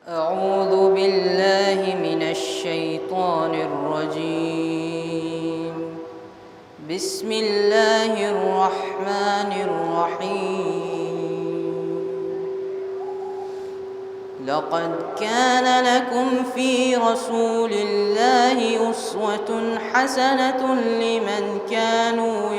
أعوذ بالله من الشيطان الرجيم. بسم الله الرحمن الرحيم. لقد كان لكم في رسول الله أسوة حسنة لمن كانوا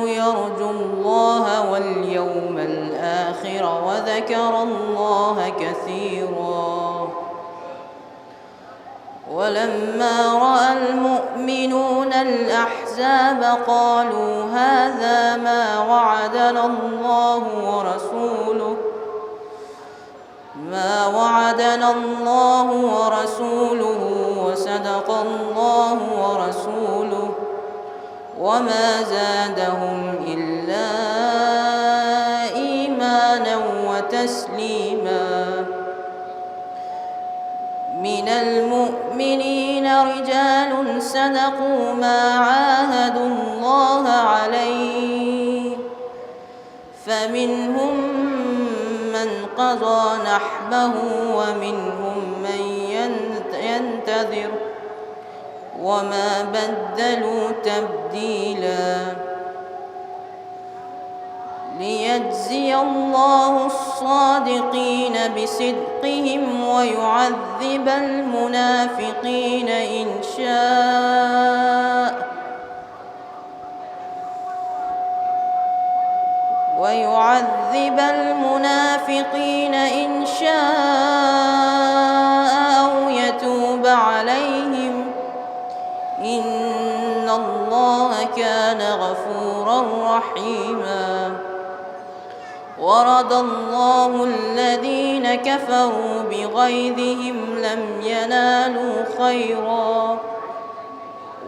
يرجو الله واليوم الآخر وذكر الله كثيرا. ولما رأى المؤمنون الأحزاب قالوا هذا ما وعدنا الله ورسوله وصدق الله ورسوله وما زادهم إلا إيمانا وتسليما. من المؤمنين رجال صدقوا ما عاهدوا الله عليه فمنهم من قضى نحبه ومنهم من ينتظر وما بدلوا تبديلا. ليجزي الله الصادقين بصدقهم ويعذب المنافقين إن شاء أو يتوب عليهم إن الله كان غفورا رحيما. ورد الله الذين كفروا بغيظهم لم ينالوا خيرا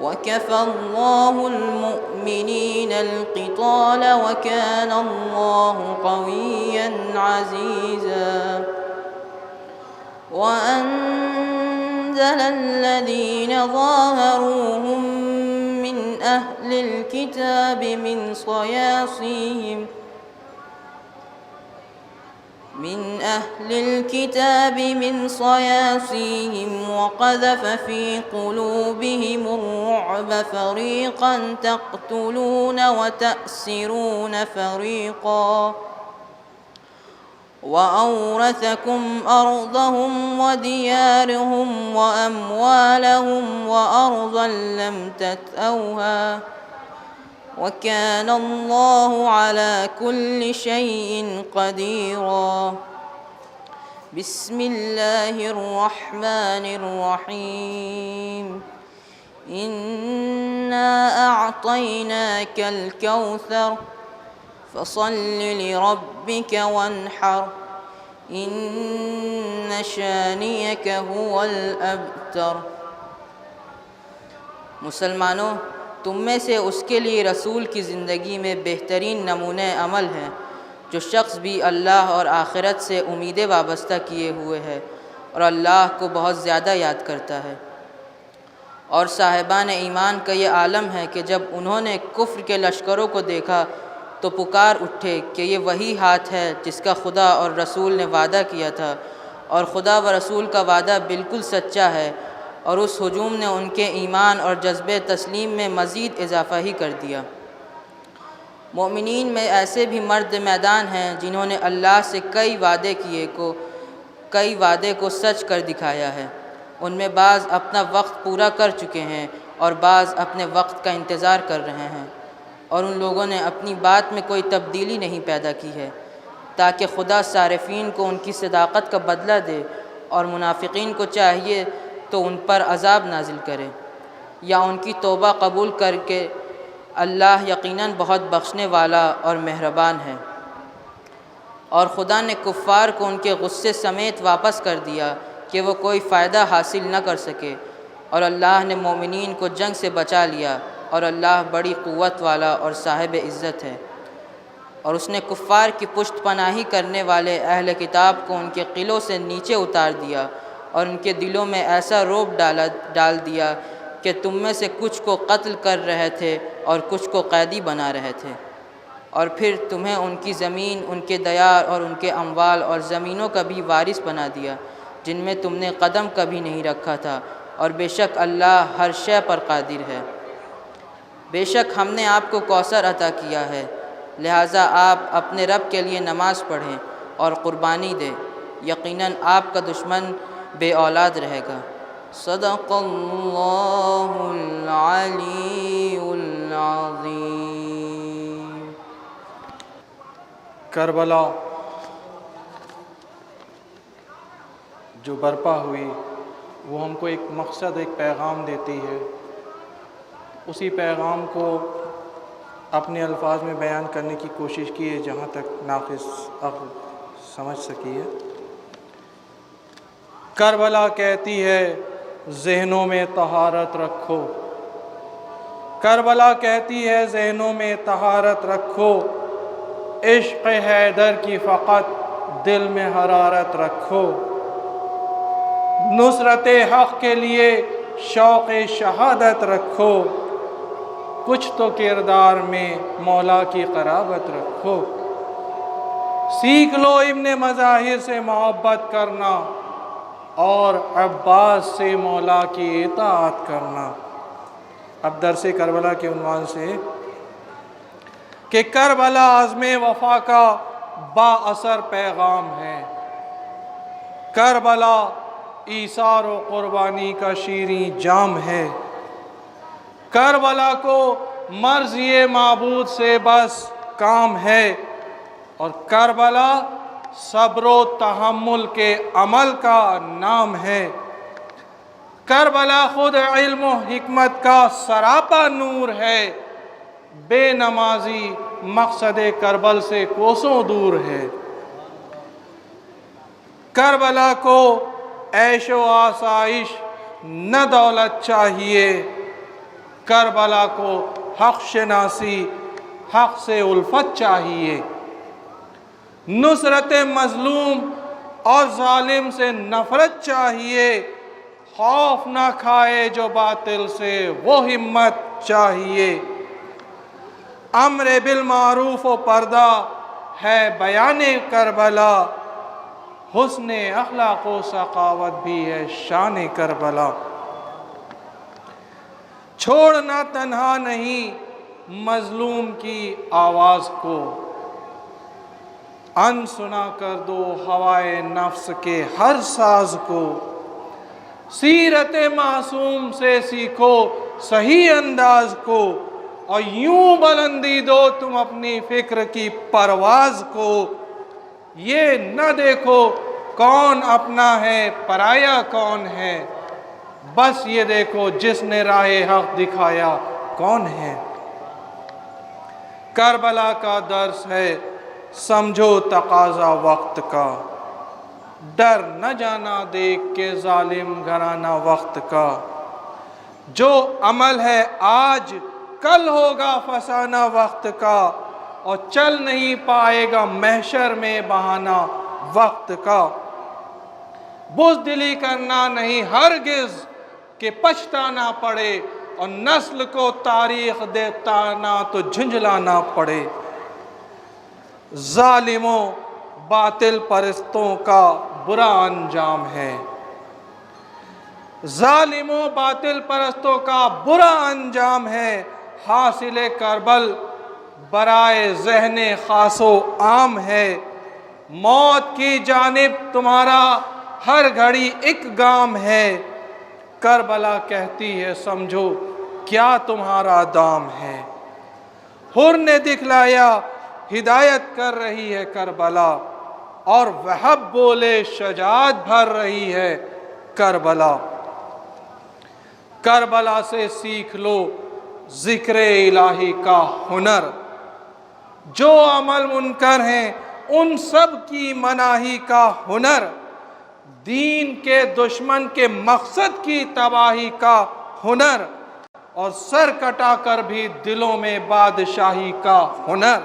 وكفى الله المؤمنين القتال وكان الله قويا عزيزا. وأنزل الذين ظاهروهم من أهل الكتاب من صياصيهم وقذف في قلوبهم الرعب فريقا تقتلون وتأسرون فريقا وأورثكم أرضهم وديارهم وأموالهم وأرضا لم تطئوها وكان الله على كل شيء قديرا. بسم الله الرحمن الرحيم. إنا أعطيناك الكوثر فصل لربك وانحر إن شانئك هو الأبتر. مسلمانوں، تم میں سے اس کے لیے رسول کی زندگی میں بہترین نمونہ عمل ہے جو شخص بھی اللہ اور آخرت سے امیدیں وابستہ کیے ہوئے ہے اور اللہ کو بہت زیادہ یاد کرتا ہے۔ اور صاحبان ایمان کا یہ عالم ہے کہ جب انہوں نے کفر کے لشکروں کو دیکھا تو پکار اٹھے کہ یہ وہی ہاتھ ہے جس کا خدا اور رسول نے وعدہ کیا تھا، اور خدا و رسول کا وعدہ بالکل سچا ہے، اور اس ہجوم نے ان کے ایمان اور جذبِ تسلیم میں مزید اضافہ ہی کر دیا۔ مومنین میں ایسے بھی مرد میدان ہیں جنہوں نے اللہ سے کئی وعدے کو سچ کر دکھایا ہے۔ ان میں بعض اپنا وقت پورا کر چکے ہیں اور بعض اپنے وقت کا انتظار کر رہے ہیں، اور ان لوگوں نے اپنی بات میں کوئی تبدیلی نہیں پیدا کی ہے تاکہ خدا صارفین کو ان کی صداقت کا بدلہ دے، اور منافقین کو چاہیے تو ان پر عذاب نازل کرے یا ان کی توبہ قبول کر کے اللہ یقیناً بہت بخشنے والا اور مہربان ہے۔ اور خدا نے کفار کو ان کے غصے سمیت واپس کر دیا کہ وہ کوئی فائدہ حاصل نہ کر سکے، اور اللہ نے مومنین کو جنگ سے بچا لیا، اور اللہ بڑی قوت والا اور صاحب عزت ہے۔ اور اس نے کفار کی پشت پناہی کرنے والے اہل کتاب کو ان کے قلعوں سے نیچے اتار دیا اور ان کے دلوں میں ایسا رعب ڈال دیا کہ تم میں سے کچھ کو قتل کر رہے تھے اور کچھ کو قیدی بنا رہے تھے۔ اور پھر تمہیں ان کی زمین، ان کے دیار اور ان کے اموال اور زمینوں کا بھی وارث بنا دیا جن میں تم نے قدم کبھی نہیں رکھا تھا، اور بے شک اللہ ہر شے پر قادر ہے۔ بے شک ہم نے آپ کو کوثر عطا کیا ہے، لہٰذا آپ اپنے رب کے لیے نماز پڑھیں اور قربانی دیں، یقیناً آپ کا دشمن بے اولاد رہے گا۔ صدق اللہ العلی العظیم۔ کربلا جو برپا ہوئی وہ ہم کو ایک مقصد، ایک پیغام دیتی ہے۔ اسی پیغام کو اپنے الفاظ میں بیان کرنے کی کوشش کی ہے جہاں تک ناقص عقل سمجھ سکی ہے۔ کربلا کہتی ہے ذہنوں میں طہارت رکھو، کربلا کہتی ہے ذہنوں میں طہارت رکھو، عشق حیدر کی فقط دل میں حرارت رکھو، نصرت حق کے لیے شوق شہادت رکھو، کچھ تو کردار میں مولا کی قرابت رکھو، سیکھ لو ابن مظاہر سے محبت کرنا اور عباس سے مولا کی اطاعت کرنا۔ اب درس کربلا کے عنوان سے کہ کربلا عزم وفا کا با اثر پیغام ہے، کربلا ایثار و قربانی کا شیریں جام ہے، کربلا کو مرضی معبود سے بس کام ہے، اور کربلا صبر و تحمل کے عمل کا نام ہے، کربلا خود علم و حکمت کا سراپا نور ہے، بے نمازی مقصد کربل سے کوسوں دور ہے، کربلا کو عیش و آسائش نہ دولت چاہیے، کربلا کو حق شناسی حق سے الفت چاہیے، نصرت مظلوم اور ظالم سے نفرت چاہیے، خوف نہ کھائے جو باطل سے وہ ہمت چاہیے، امر بالمعروف و پردہ ہے بیان کربلا، حسن اخلاق و سخاوت بھی ہے شان کربلا، چھوڑنا تنہا نہیں مظلوم کی آواز کو، ان سنا کر دو ہوائے نفس کے ہر ساز کو، سیرت معصوم سے سیکھو صحیح انداز کو، اور یوں بلندی دو تم اپنی فکر کی پرواز کو، یہ نہ دیکھو کون اپنا ہے پرایا کون ہے، بس یہ دیکھو جس نے راہ حق دکھایا کون ہے، کربلا کا درس ہے سمجھو تقاضا وقت کا، ڈر نہ جانا دیکھ کے ظالم گھرانہ وقت کا، جو عمل ہے آج کل ہوگا فسانہ وقت کا، اور چل نہیں پائے گا محشر میں بہانہ وقت کا، بزدلی کرنا نہیں ہرگز کہ پچھتانا پڑے، اور نسل کو تاریخ دیتانا تو جھنجھلانا پڑے، ظالموں باطل پرستوں کا برا انجام ہے، ظالموں باطل پرستوں کا برا انجام ہے، حاصل کربل برائے ذہن خاص و عام ہے، موت کی جانب تمہارا ہر گھڑی ایک گام ہے، کربلا کہتی ہے سمجھو کیا تمہارا دام ہے، حر نے دکھلایا ہدایت کر رہی ہے کربلا، اور وہب بولے شجاعت بھر رہی ہے کربلا، کربلا سے سیکھ لو ذکر الہی کا ہنر، جو عمل منکر ہیں ان سب کی مناہی کا ہنر، دین کے دشمن کے مقصد کی تباہی کا ہنر، اور سر کٹا کر بھی دلوں میں بادشاہی کا ہنر،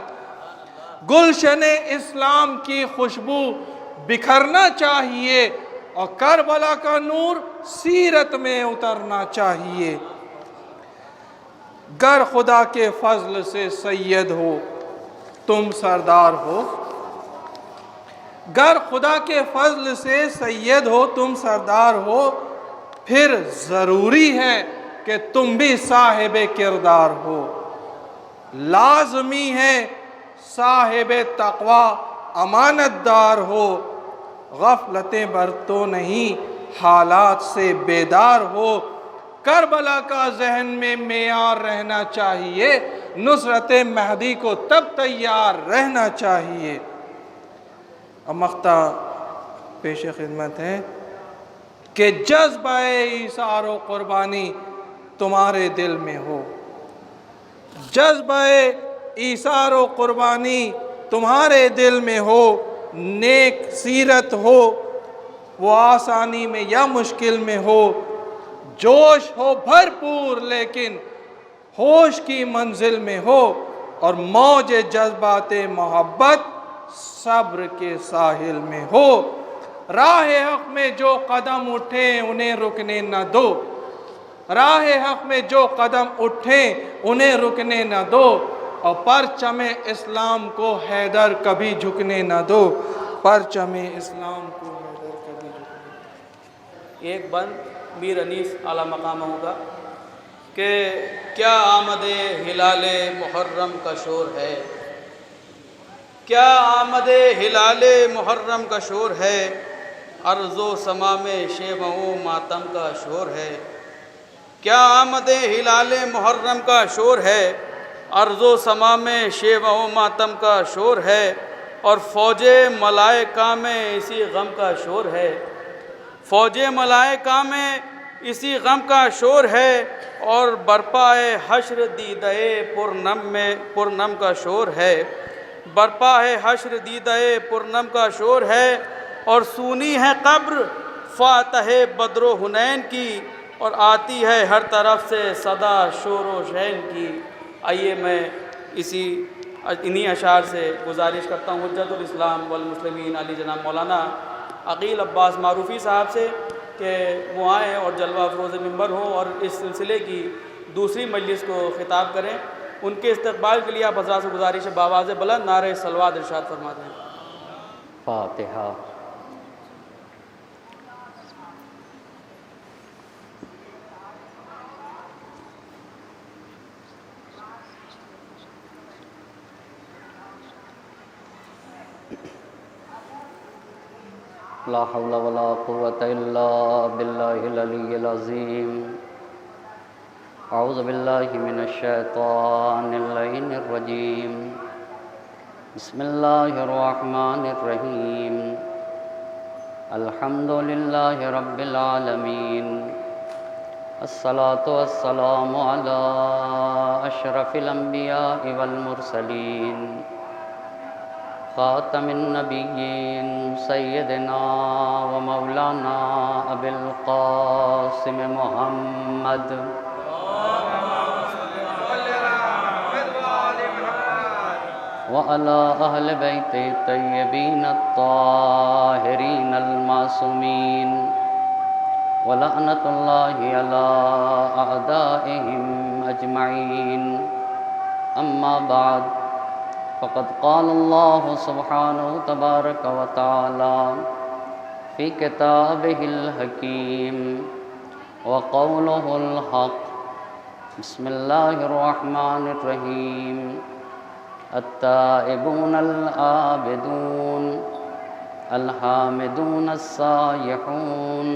گلشن اسلام کی خوشبو بکھرنا چاہیے، اور کربلا کا نور سیرت میں اترنا چاہیے، گر خدا کے فضل سے سید ہو تم سردار ہو، گر خدا کے فضل سے سید ہو، تم سردار ہو، پھر ضروری ہے کہ تم بھی صاحب کردار ہو، لازمی ہے صاحب تقوی امانت دار ہو، غفلتیں برتو نہیں حالات سے بیدار ہو، کربلا کا ذہن میں معیار رہنا چاہیے، نصرت مہدی کو تب تیار رہنا چاہیے۔ اب مقطع پیش خدمت ہے کہ جذبہ ایثار و قربانی تمہارے دل میں ہو، جذبہ ایثار و قربانی تمہارے دل میں ہو، نیک سیرت ہو وہ آسانی میں یا مشکل میں ہو، جوش ہو بھرپور لیکن ہوش کی منزل میں ہو، اور موج جذبات محبت صبر کے ساحل میں ہو، راہ حق میں جو قدم اٹھیں انہیں رکنے نہ دو، راہ حق میں جو قدم اٹھیں انہیں رکنے نہ دو، اور پرچم اسلام کو حیدر کبھی جھکنے نہ دو، پرچم اسلام کو حیدر کبھی جھکنے نہ دو۔ ایک بند میر انیس اعلیٰ مقام ہوگا کہ کیا آمد ہلال محرم کا شور ہے، کیا آمد ہلال محرم کا شور ہے، ارض و سما میں شیوہ و ماتم کا شور ہے، کیا آمد ہلال محرم کا شور ہے، ارض و سما میں شیوہ و ماتم کا شور ہے، اور فوج ملائکہ میں اسی غم کا شور ہے، فوج ملائکہ میں اسی غم کا شور ہے، اور برپائے حشر دیدہ پرنم کا شور ہے، برپائے حشر دیدہ پرنم کا شور ہے، اور سونی ہے قبر فاتح بدر و حنین کی، اور آتی ہے ہر طرف سے صدا شور و شین کی۔ آئیے میں انہی اشعار سے گزارش کرتا ہوں حجت الاسلام والمسلمین علی جناب مولانا عقیل عباس معروفی صاحب سے کہ وہ آئیں اور جلوہ افروز ممبر ہوں اور اس سلسلے کی دوسری مجلس کو خطاب کریں۔ ان کے استقبال کے لیے آپ حضرات سے گزارش ہے بآواز بلند نعرہ صلوات ارشاد فرما دیں۔ فاتحہ۔ لا حول ولا قوة إلا بالله العلي العظيم۔ أعوذ بالله من الشيطان اللعين الرجيم، بسم الله الرحمن الرحيم، الحمد لله رب العالمين، الصلاة والسلام على أشرف الأنبياء والمرسلين، خاتم النبیین سیدنا و مولانا ابی القاسم محمد وعلى أهل بیت الطیبین الطاہرین المعصومین ولعنۃ اللہ علی اعدائهم اجمعین، اما بعد فقد قال الله سبحانه تبارك وتعالى في كتابه الحكيم وقوله الحق، بسم الله الرحمن الرحيم، التائبون العابدون الحامدون السائحون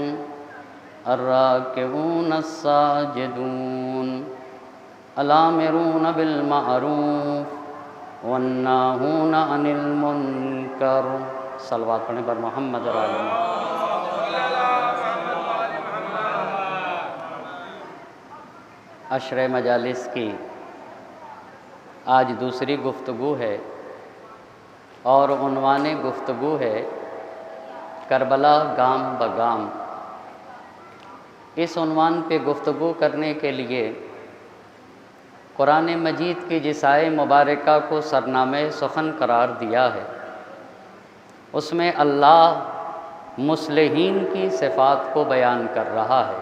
الراكعون الساجدون الآمرون بالمعروف والناہون عن المنکر۔ صلوات پڑھیں پر محمد اور آل محمد۔ عشر مجالس کی آج دوسری گفتگو ہے اور عنوان گفتگو ہے کربلا گام بگام۔ اس عنوان پہ گفتگو کرنے کے لیے قرآن مجید کی جس آیے مبارکہ کو سرنامہ سخن قرار دیا ہے، اس میں اللہ مصلحین کی صفات کو بیان کر رہا ہے،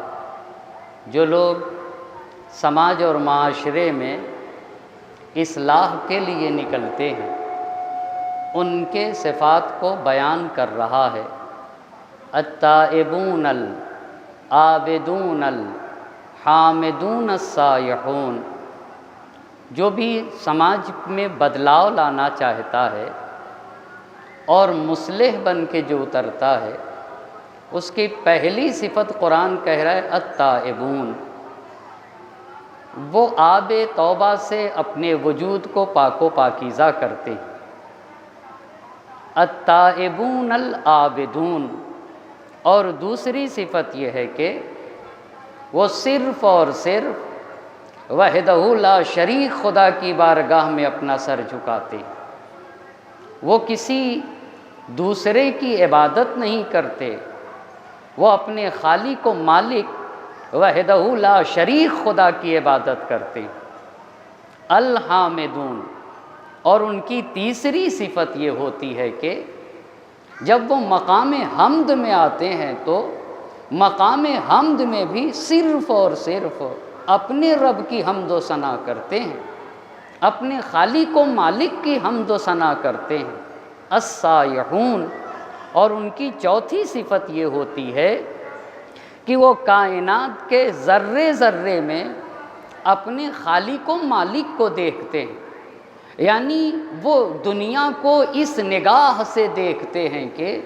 جو لوگ سماج اور معاشرے میں اصلاح کے لیے نکلتے ہیں، ان کے صفات کو بیان کر رہا ہے۔ التائبون العابدون الحامدون السائحون، جو بھی سماج میں بدلاؤ لانا چاہتا ہے اور مصلح بن کے جو اترتا ہے، اس کی پہلی صفت قرآن کہہ رہا ہے التائبون، وہ آب توبہ سے اپنے وجود کو پاک و پاکیزہ کرتے ہیں۔ التائبون العابدون، اور دوسری صفت یہ ہے کہ وہ صرف اور صرف وحدہ لا شریک خدا کی بارگاہ میں اپنا سر جھکاتے ہیں، وہ کسی دوسرے کی عبادت نہیں کرتے، وہ اپنے خالق و مالک وحدہ لا شریک خدا کی عبادت کرتے ہیں۔ الحامدون، اور ان کی تیسری صفت یہ ہوتی ہے کہ جب وہ مقام حمد میں آتے ہیں تو مقام حمد میں بھی صرف اور صرف اپنے رب کی حمد و ثنا کرتے ہیں، اپنے خالق و مالک کی حمد و ثنا کرتے ہیں۔ السائحون، اور ان کی چوتھی صفت یہ ہوتی ہے کہ وہ کائنات کے ذرے ذرے میں اپنے خالق و مالک کو دیکھتے ہیں، یعنی وہ دنیا کو اس نگاہ سے دیکھتے ہیں کہ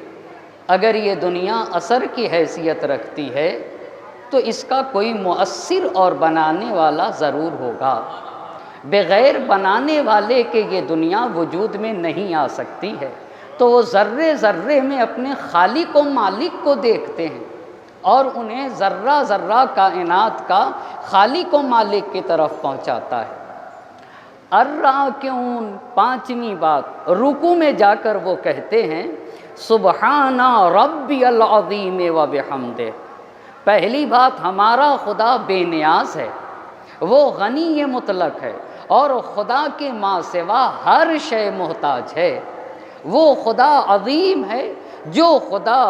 اگر یہ دنیا اثر کی حیثیت رکھتی ہے تو اس کا کوئی مؤثر اور بنانے والا ضرور ہوگا، بغیر بنانے والے کے یہ دنیا وجود میں نہیں آ سکتی ہے۔ تو وہ ذرے ذرے میں اپنے خالق و مالک کو دیکھتے ہیں اور انہیں ذرہ ذرہ کائنات کا خالق و مالک کی طرف پہنچاتا ہے۔ الراکعون، پانچویں بات، رکوع میں جا کر وہ کہتے ہیں سبحان ربی العظیم و بحمدہ۔ پہلی بات، ہمارا خدا بے نیاز ہے، وہ غنی مطلق ہے اور خدا کے ماں سوا ہر شے محتاج ہے۔ وہ خدا عظیم ہے، جو خدا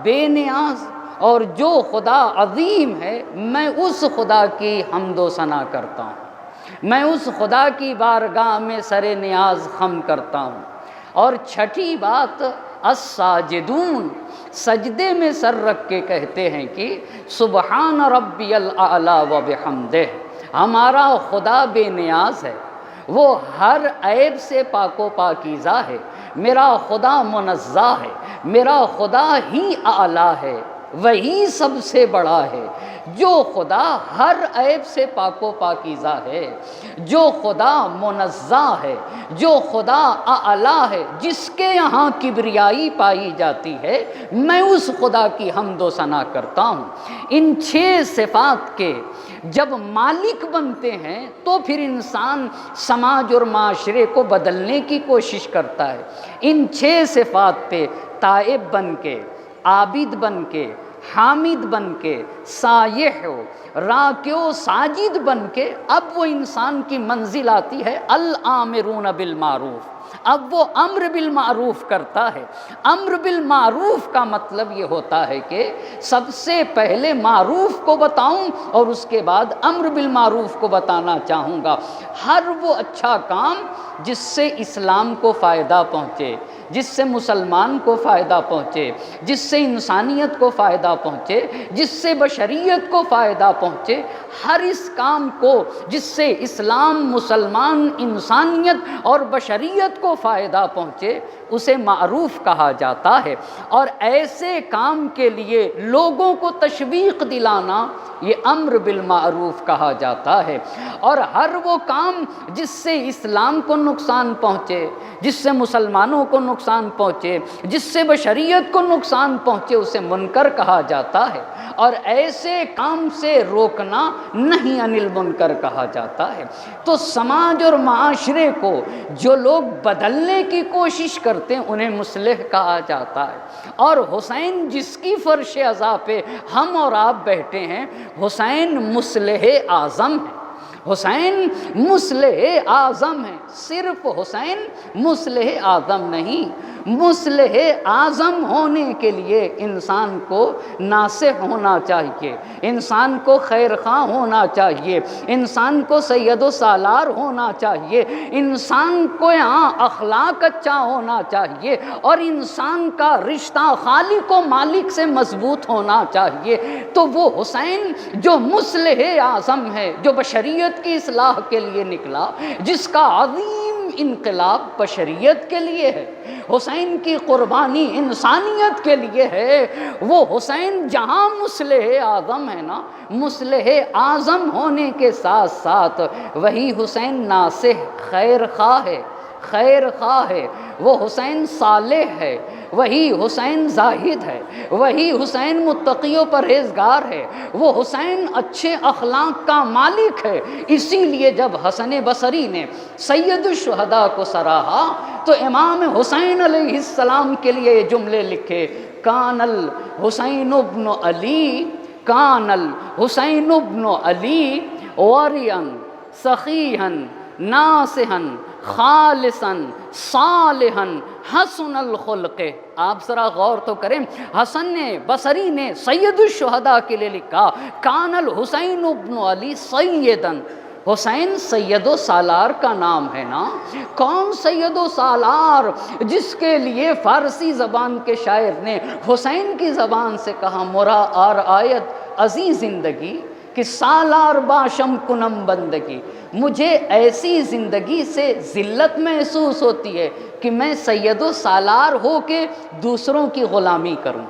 بے نیاز اور جو خدا عظیم ہے، میں اس خدا کی حمد و ثنا کرتا ہوں، میں اس خدا کی بارگاہ میں سر نیاز خم کرتا ہوں۔ اور چھٹی بات، الساجدون، سجدے میں سر رکھ کے کہتے ہیں کہ سبحان ربی الاعلی و بحمدہ، ہمارا خدا بے نیاز ہے، وہ ہر عیب سے پاک و پاکیزہ ہے، میرا خدا منزہ ہے، میرا خدا ہی اعلیٰ ہے، وہی سب سے بڑا ہے۔ جو خدا ہر عیب سے پاک و پاکیزہ ہے، جو خدا منزہ ہے، جو خدا اعلیٰ ہے، جس کے یہاں کبریائی پائی جاتی ہے، میں اس خدا کی حمد و ثنا کرتا ہوں۔ ان 6 صفات کے جب مالک بنتے ہیں تو پھر انسان سماج اور معاشرے کو بدلنے کی کوشش کرتا ہے۔ ان 6 صفات پہ تائب بن کے، عابد بن کے، حامد بن کے، سائح و راکع و ساجد بن کے اب وہ انسان کی منزل آتی ہے الامرون بالمعروف۔ اب وہ امر بالمعروف کرتا ہے۔ امر بالمعروف کا مطلب یہ ہوتا ہے کہ سب سے پہلے معروف کو بتاؤں اور اس کے بعد امر بالمعروف کو بتانا چاہوں گا۔ ہر وہ اچھا کام جس سے اسلام کو فائدہ پہنچے، جس سے مسلمان کو فائدہ پہنچے، جس سے انسانیت کو فائدہ پہنچے، جس سے بشریت کو فائدہ پہنچے، ہر اس کام کو جس سے اسلام، مسلمان، انسانیت اور بشریت کو فائدہ پہنچے، اسے معروف کہا جاتا ہے۔ اور ایسے کام کے لیے لوگوں کو تشویق دلانا یہ امر بالمعروف کہا جاتا ہے۔ اور ہر وہ کام جس سے اسلام کو نقصان پہنچے، جس سے مسلمانوں کو نقصان پہنچے، جس سے بشریت کو نقصان پہنچے، اسے منکر کہا جاتا ہے۔ اور ایسے کام سے روکنا نہیں انل منکر کہا جاتا ہے۔ تو سماج اور معاشرے کو جو لوگ بدلنے کی کوشش کرتے ہیں انہیں مصلح کہا جاتا ہے۔ اور حسین جس کی فرش عزا پہ ہم اور آپ بیٹھے ہیں، حسین مصلح اعظم ہے، حسین مصلح اعظم ہے۔ صرف حسین مصلح اعظم نہیں، مصلح اعظم ہونے کے لیے انسان کو ناصح ہونا چاہیے، انسان کو خیر خواہ ہونا چاہیے، انسان کو سید و سالار ہونا چاہیے، انسان کو یہاں اخلاق اچھا ہونا چاہیے، اور انسان کا رشتہ خالق و مالک سے مضبوط ہونا چاہیے۔ تو وہ حسین جو مصلح اعظم ہے، جو بشریت کی اصلاح کے لیے نکلا، جس کا عظیم انقلاب بشریت کے لیے ہے، حسین کی قربانی انسانیت کے لیے ہے، وہ حسین جہاں مصلح اعظم ہے نا، مصلح اعظم ہونے کے ساتھ ساتھ وہی حسین ناصح خیر خواہ ہے، خیر خواہ ہے، وہ حسین صالح ہے، وہی حسین زاہد ہے، وہی حسین متقی و پرہیزگار ہے، وہ حسین اچھے اخلاق کا مالک ہے۔ اسی لیے جب حسن بصری نے سید الشہداء کو سراہا تو امام حسین علیہ السلام کے لیے یہ جملے لکھے، کان الحسین ابن علی، کان الحسین ابن علی ورعا سخیحا ناصحا خالصا صالحا حسن الخلق۔ آپ ذرا غور تو کریں، حسن بصری نے سید الشہداء کے لیے لکھا کان الحسین ابن علی سیدا، حسین سید و سالار کا نام ہے نا۔ کون سید و سالار؟ جس کے لیے فارسی زبان کے شاعر نے حسین کی زبان سے کہا، مرا آر آیت عزیز زندگی کہ سالار باشم کنم بندگی، مجھے ایسی زندگی سے ذلت محسوس ہوتی ہے کہ میں سید و سالار ہو کے دوسروں کی غلامی کروں۔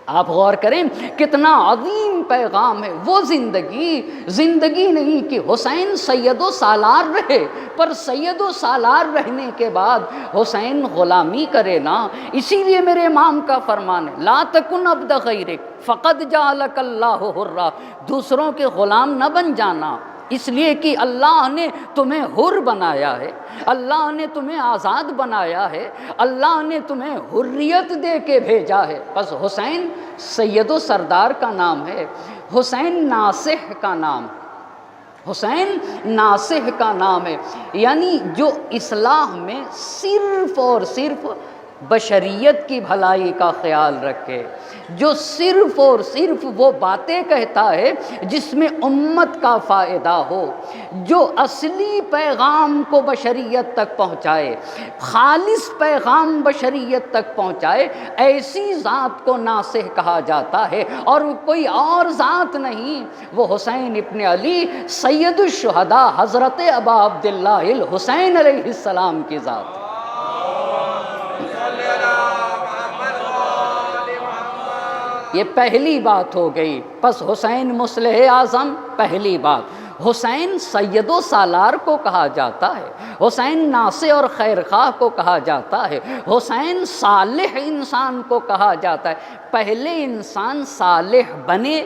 آپ غور کریں کتنا عظیم پیغام ہے۔ وہ زندگی نہیں کہ حسین سید و سالار رہے، پر سید و سالار رہنے کے بعد حسین غلامی کرے نا۔ اسی لیے میرے امام کا فرمان ہے، لا تکن عبد غیرک فقد جعلک اللہ حرا، دوسروں کے غلام نہ بن جانا، اس لیے کہ اللہ نے تمہیں حر بنایا ہے، اللہ نے تمہیں آزاد بنایا ہے، اللہ نے تمہیں حریت دے کے بھیجا ہے۔ بس حسین سید و سردار کا نام ہے، حسین ناصح کا نام، حسین ناصح کا نام ہے، یعنی جو اصلاح میں صرف اور صرف بشریت کی بھلائی کا خیال رکھے، جو صرف اور صرف وہ باتیں کہتا ہے جس میں امت کا فائدہ ہو، جو اصلی پیغام کو بشریت تک پہنچائے، خالص پیغام بشریت تک پہنچائے، ایسی ذات کو ناصح کہا جاتا ہے، اور کوئی اور ذات نہیں، وہ حسین ابن علی سید الشہداء حضرت ابا عبداللہ الحسین علیہ السلام کی ذات۔ یہ پہلی بات ہو گئی۔ پس حسین مصلح اعظم، پہلی بات۔ حسین سید و سالار کو کہا جاتا ہے، حسین ناصح اور خیر خواہ کو کہا جاتا ہے، حسین صالح انسان کو کہا جاتا ہے۔ پہلے انسان صالح بنے،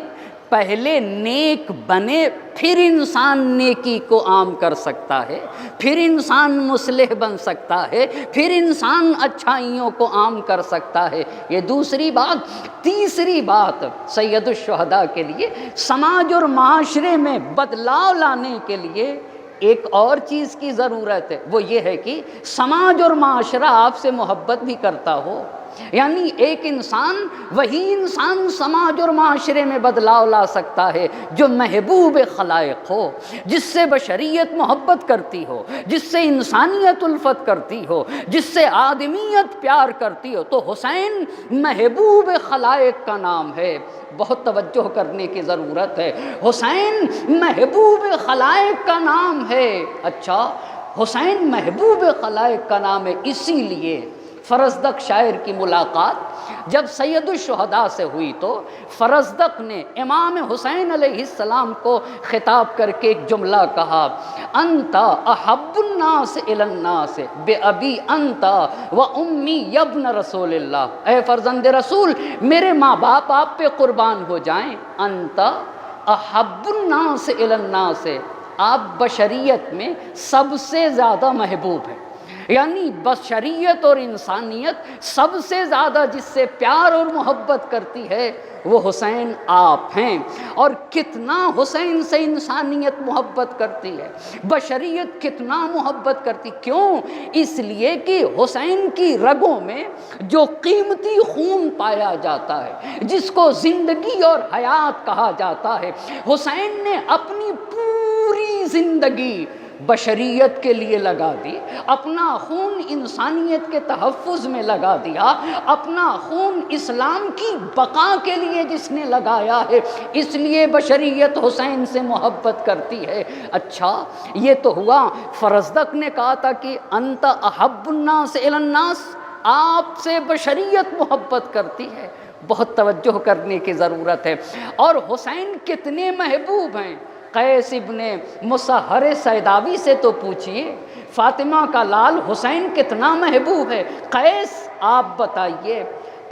پہلے نیک بنے، پھر انسان نیکی کو عام کر سکتا ہے، پھر انسان مصلح بن سکتا ہے، پھر انسان اچھائیوں کو عام کر سکتا ہے۔ یہ دوسری بات۔ تیسری بات سید الشہداء کے لیے سماج اور معاشرے میں بدلاؤ لانے کے لیے ایک اور چیز کی ضرورت ہے، وہ یہ ہے کہ سماج اور معاشرہ آپ سے محبت بھی کرتا ہو، یعنی ایک انسان، وہی انسان سماج اور معاشرے میں بدلاؤ لا سکتا ہے جو محبوب خلائق ہو، جس سے بشریت محبت کرتی ہو، جس سے انسانیت الفت کرتی ہو، جس سے آدمیت پیار کرتی ہو۔ تو حسین محبوب خلائق کا نام ہے، بہت توجہ کرنے کی ضرورت ہے۔ حسین محبوب خلائق کا نام ہے۔ اچھا، حسین محبوب خلائق کا نام ہے، اسی لیے فرزدق شاعر کی ملاقات جب سید الشہداء سے ہوئی تو فرزدق نے امام حسین علیہ السلام کو خطاب کر کے ایک جملہ کہا، انت احب الناس الی الناس بابی انت و امی ابن رسول اللہ، اے فرزند رسول میرے ماں باپ آپ پہ قربان ہو جائیں، انت احب الناس الی الناس، آپ بشریت میں سب سے زیادہ محبوب ہیں، یعنی بشریت اور انسانیت سب سے زیادہ جس سے پیار اور محبت کرتی ہے وہ حسین آپ ہیں۔ اور کتنا حسین سے انسانیت محبت کرتی ہے، بشریت کتنا محبت کرتی، کیوں؟ اس لیے کہ حسین کی رگوں میں جو قیمتی خون پایا جاتا ہے، جس کو زندگی اور حیات کہا جاتا ہے، حسین نے اپنی پوری زندگی بشریت کے لیے لگا دی، اپنا خون انسانیت کے تحفظ میں لگا دیا، اپنا خون اسلام کی بقا کے لیے جس نے لگایا ہے، اس لیے بشریت حسین سے محبت کرتی ہے۔ اچھا یہ تو ہوا، فرزدق نے کہا تھا کہ انت احب الناس الی الناس، آپ سے بشریت محبت کرتی ہے، بہت توجہ کرنے کی ضرورت ہے۔ اور حسین کتنے محبوب ہیں، قیس ابن مصہر سیداوی سے تو پوچھئے، فاطمہ کا لال حسین کتنا محبوب ہے۔ قیس آپ بتائیے،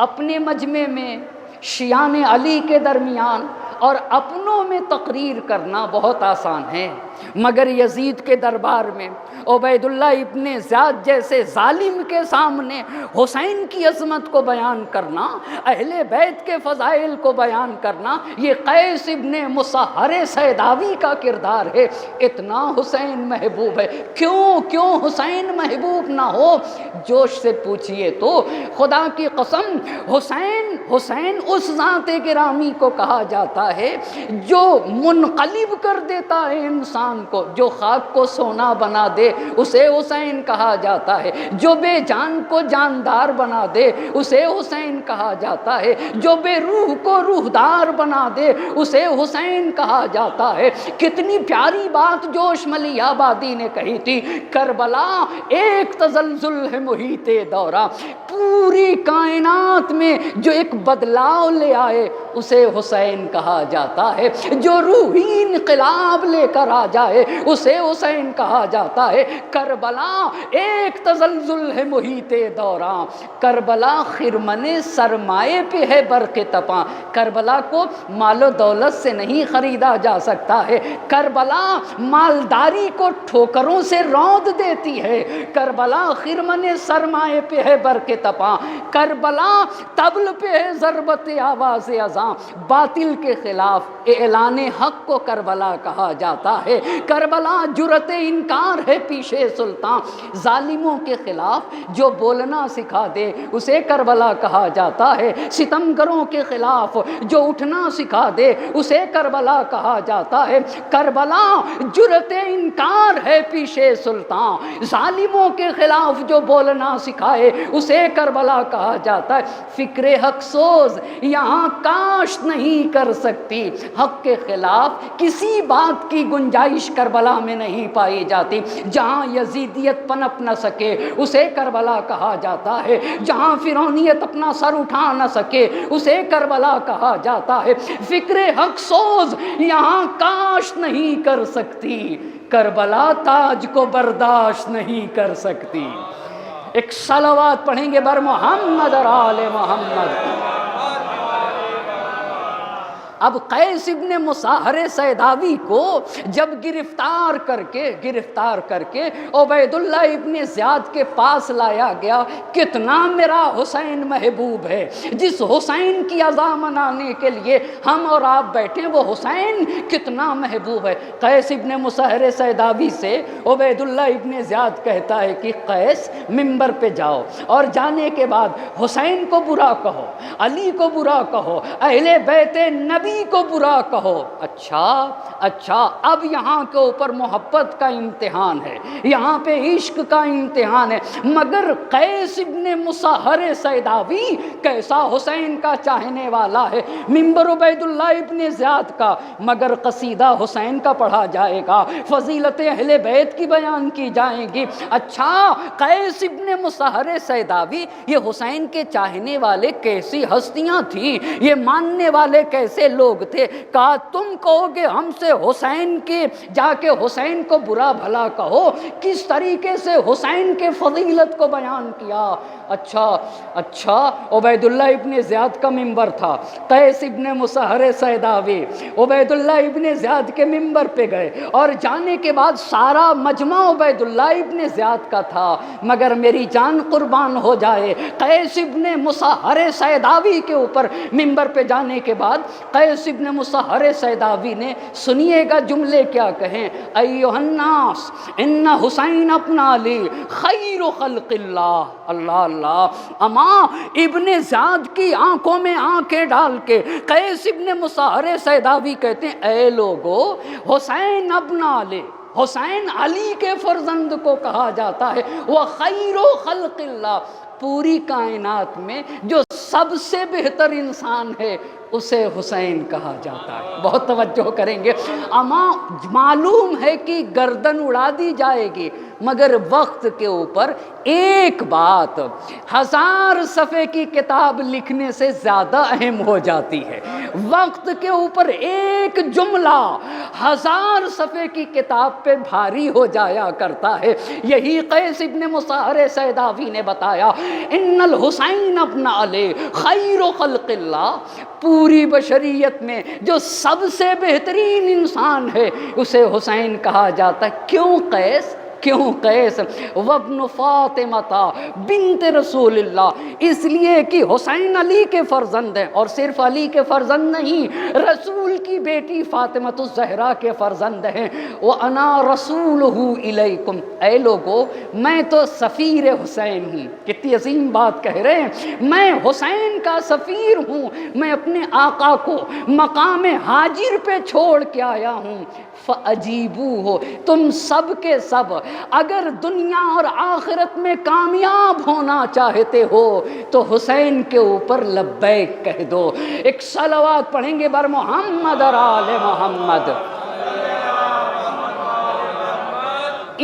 اپنے مجمع میں شیعان علی کے درمیان اور اپنوں میں تقریر کرنا بہت آسان ہے، مگر یزید کے دربار میں عبید اللہ ابن زیاد جیسے ظالم کے سامنے حسین کی عظمت کو بیان کرنا، اہل بیت کے فضائل کو بیان کرنا، یہ قیس ابن مصہر سیداوی کا کردار ہے۔ اتنا حسین محبوب ہے، کیوں حسین محبوب نہ ہو؟ جوش سے پوچھئے تو خدا کی قسم، حسین اس ذات گرامی کو کہا جاتا ہے جو منقلب کر دیتا ہے انسان کو، جو خاک کو سونا بنا دے اسے حسین کہا جاتا ہے، جو بے جان کو جاندار بنا دے اسے حسین کہا جاتا ہے، جو بے روح کو روحدار بنا دے اسے حسین کہا جاتا ہے۔ کتنی پیاری بات جوش ملی آبادی نے کہی تھی، کربلا ایک تزلزل ہے محیط دورہ، پوری کائنات میں جو ایک بدلاؤ لے آئے اسے حسین کہا جاتا ہے، جو روحی انقلاب لے کر آ جائے اسے حسین کہا جاتا ہے۔ کربلا ایک تزلزل ہے محیط دوراں، کربلا خرمن سرمائے پہ ہے برق تپاں۔ کربلا کو مال و دولت سے نہیں خریدا جا سکتا ہے، کربلا مالداری کو ٹھوکروں سے روند دیتی ہے، کربلا خرمن سرمائے پہ ہے برق تپاں، کربلا طبل پہ ہے ضربت آواز اذاں۔ باطل کے خلاف اعلان حق کو کربلا کہا جاتا ہے، کربلا جرأت انکار ہے پیشے سلطان۔ ظالموں کے خلاف جو بولنا سکھا دے اسے کربلا کہا جاتا ہے، ستمگروں کے خلاف جو اٹھنا سکھا دے اسے کربلا کہا جاتا ہے۔ کربلا جرأت انکار ہے پیشے سلطان، ظالموں کے خلاف جو بولنا سکھائے اسے کربلا کہا جاتا ہے۔ فکر حق سوز یہاں کاشت نہیں کر سکتی، حق کے خلاف کسی بات کی گنجائش کربلا میں نہیں پائی جاتی۔ جہاں یزیدیت پنپ نہ سکے اسے کربلا کہا جاتا ہے، جہاں فرعونیت اپنا سر اٹھا نہ سکے اسے کربلا کہا جاتا ہے۔ فکر حق سوز یہاں کاشت نہیں کر سکتی، کربلا تاج کو برداشت نہیں کر سکتی۔ ایک صلوات پڑھیں گے بر محمد اور آل محمد۔ اب قیس ابن مصہر سیداوی کو جب گرفتار کر کے عبید اللہ ابن زیاد کے پاس لایا گیا، کتنا میرا حسین محبوب ہے، جس حسین کی عزا منانے کے لیے ہم اور آپ بیٹھے وہ حسین کتنا محبوب ہے۔ قیس ابن مصہر سیداوی سے عبید اللہ ابن زیاد کہتا ہے کہ قیس ممبر پہ جاؤ اور جانے کے بعد حسین کو برا کہو، علی کو برا کہو، اہل بیت نبی کو برا کہو۔ اچھا اب یہاں کے اوپر محبت کا امتحان ہے، یہاں پہ عشق کا امتحان ہے، مگر قیس ابن مصہر سیداوی کیسا حسین کا چاہنے والا ہے۔ ممبر عبید اللہ ابن زیاد کا، مگر قصیدہ حسین کا پڑھا جائے گا، فضیلت اہل بیت کی بیان کی جائیں گی۔ اچھا قیس ابن مصہر سیداوی یہ حسین کے چاہنے والے کیسی ہستیاں تھیں، یہ ماننے والے کیسے لوگ تھے۔ کہا تم کہو گے ہم سے حسین کے، جا کے حسین کو برا بھلا کہو، کس طریقے سے حسین کے فضیلت کو بیان کیا۔ اچھا عبید اللہ ابن زیاد کا ممبر تھا، قیس ابن مسہر سیداوی عبید اللہ ابن زیاد کے ممبر پہ گئے، اور جانے کے بعد سارا مجمع عبید اللہ ابن زیاد کا تھا، مگر میری جان قربان ہو جائے، قیس ابن مسہر سیداوی کے اوپر ممبر پہ جانے کے بعد قیس ابن مسہر سیداوی نے، سنیے گا جملے کیا کہیں، ایھا الناس ان حسین ابن علی خیر خلق اللہ۔ اللہ اما ابن زیاد کی آنکھوں میں آنکھیں ڈال کے قیس ابن مسہر سیداوی کہتے ہیں اے لوگو، حسین ابن علی، حسین علی کے فرزند کو کہا جاتا ہے، وہ خیر خلق اللہ، پوری کائنات میں جو سب سے بہتر انسان ہے اسے حسین کہا جاتا ہے۔ بہت توجہ کریں گے، اما معلوم ہے کہ گردن اڑا دی جائے گی، مگر وقت کے اوپر ایک بات 1000 صفحے کی کتاب لکھنے سے زیادہ اہم ہو جاتی ہے۔ وقت کے اوپر ایک جملہ 1000 صفحے کی کتاب پہ بھاری ہو جایا کرتا ہے۔ یہی قیس ابن مسہر سیداوی نے بتایا، ان الحسین ابن علی خیر خلق اللہ، پوری بشریت میں جو سب سے بہترین انسان ہے اسے حسین کہا جاتا ہے۔ کیوں قیس؟ وابن فاطمہ بنت رسول اللہ، اس لیے کہ حسین علی کے فرزند ہیں، اور صرف علی کے فرزند نہیں، رسول کی بیٹی فاطمہ الزہرا کے فرزند ہیں۔ وَأَنَا رَسُولُهُ إِلَيْكُمْ، اے لوگو میں تو سفیر حسین ہوں۔ کتنی عظیم بات کہہ رہے ہیں، میں حسین کا سفیر ہوں، میں اپنے آقا کو مقام ہاجر پہ چھوڑ کے آیا ہوں۔ فَأَجِيبُوهُ، تم سب کے سب اگر دنیا اور آخرت میں کامیاب ہونا چاہتے ہو تو حسین کے اوپر لبیک کہہ دو۔ ایک صلوات پڑھیں گے بر محمد اور آل محمد۔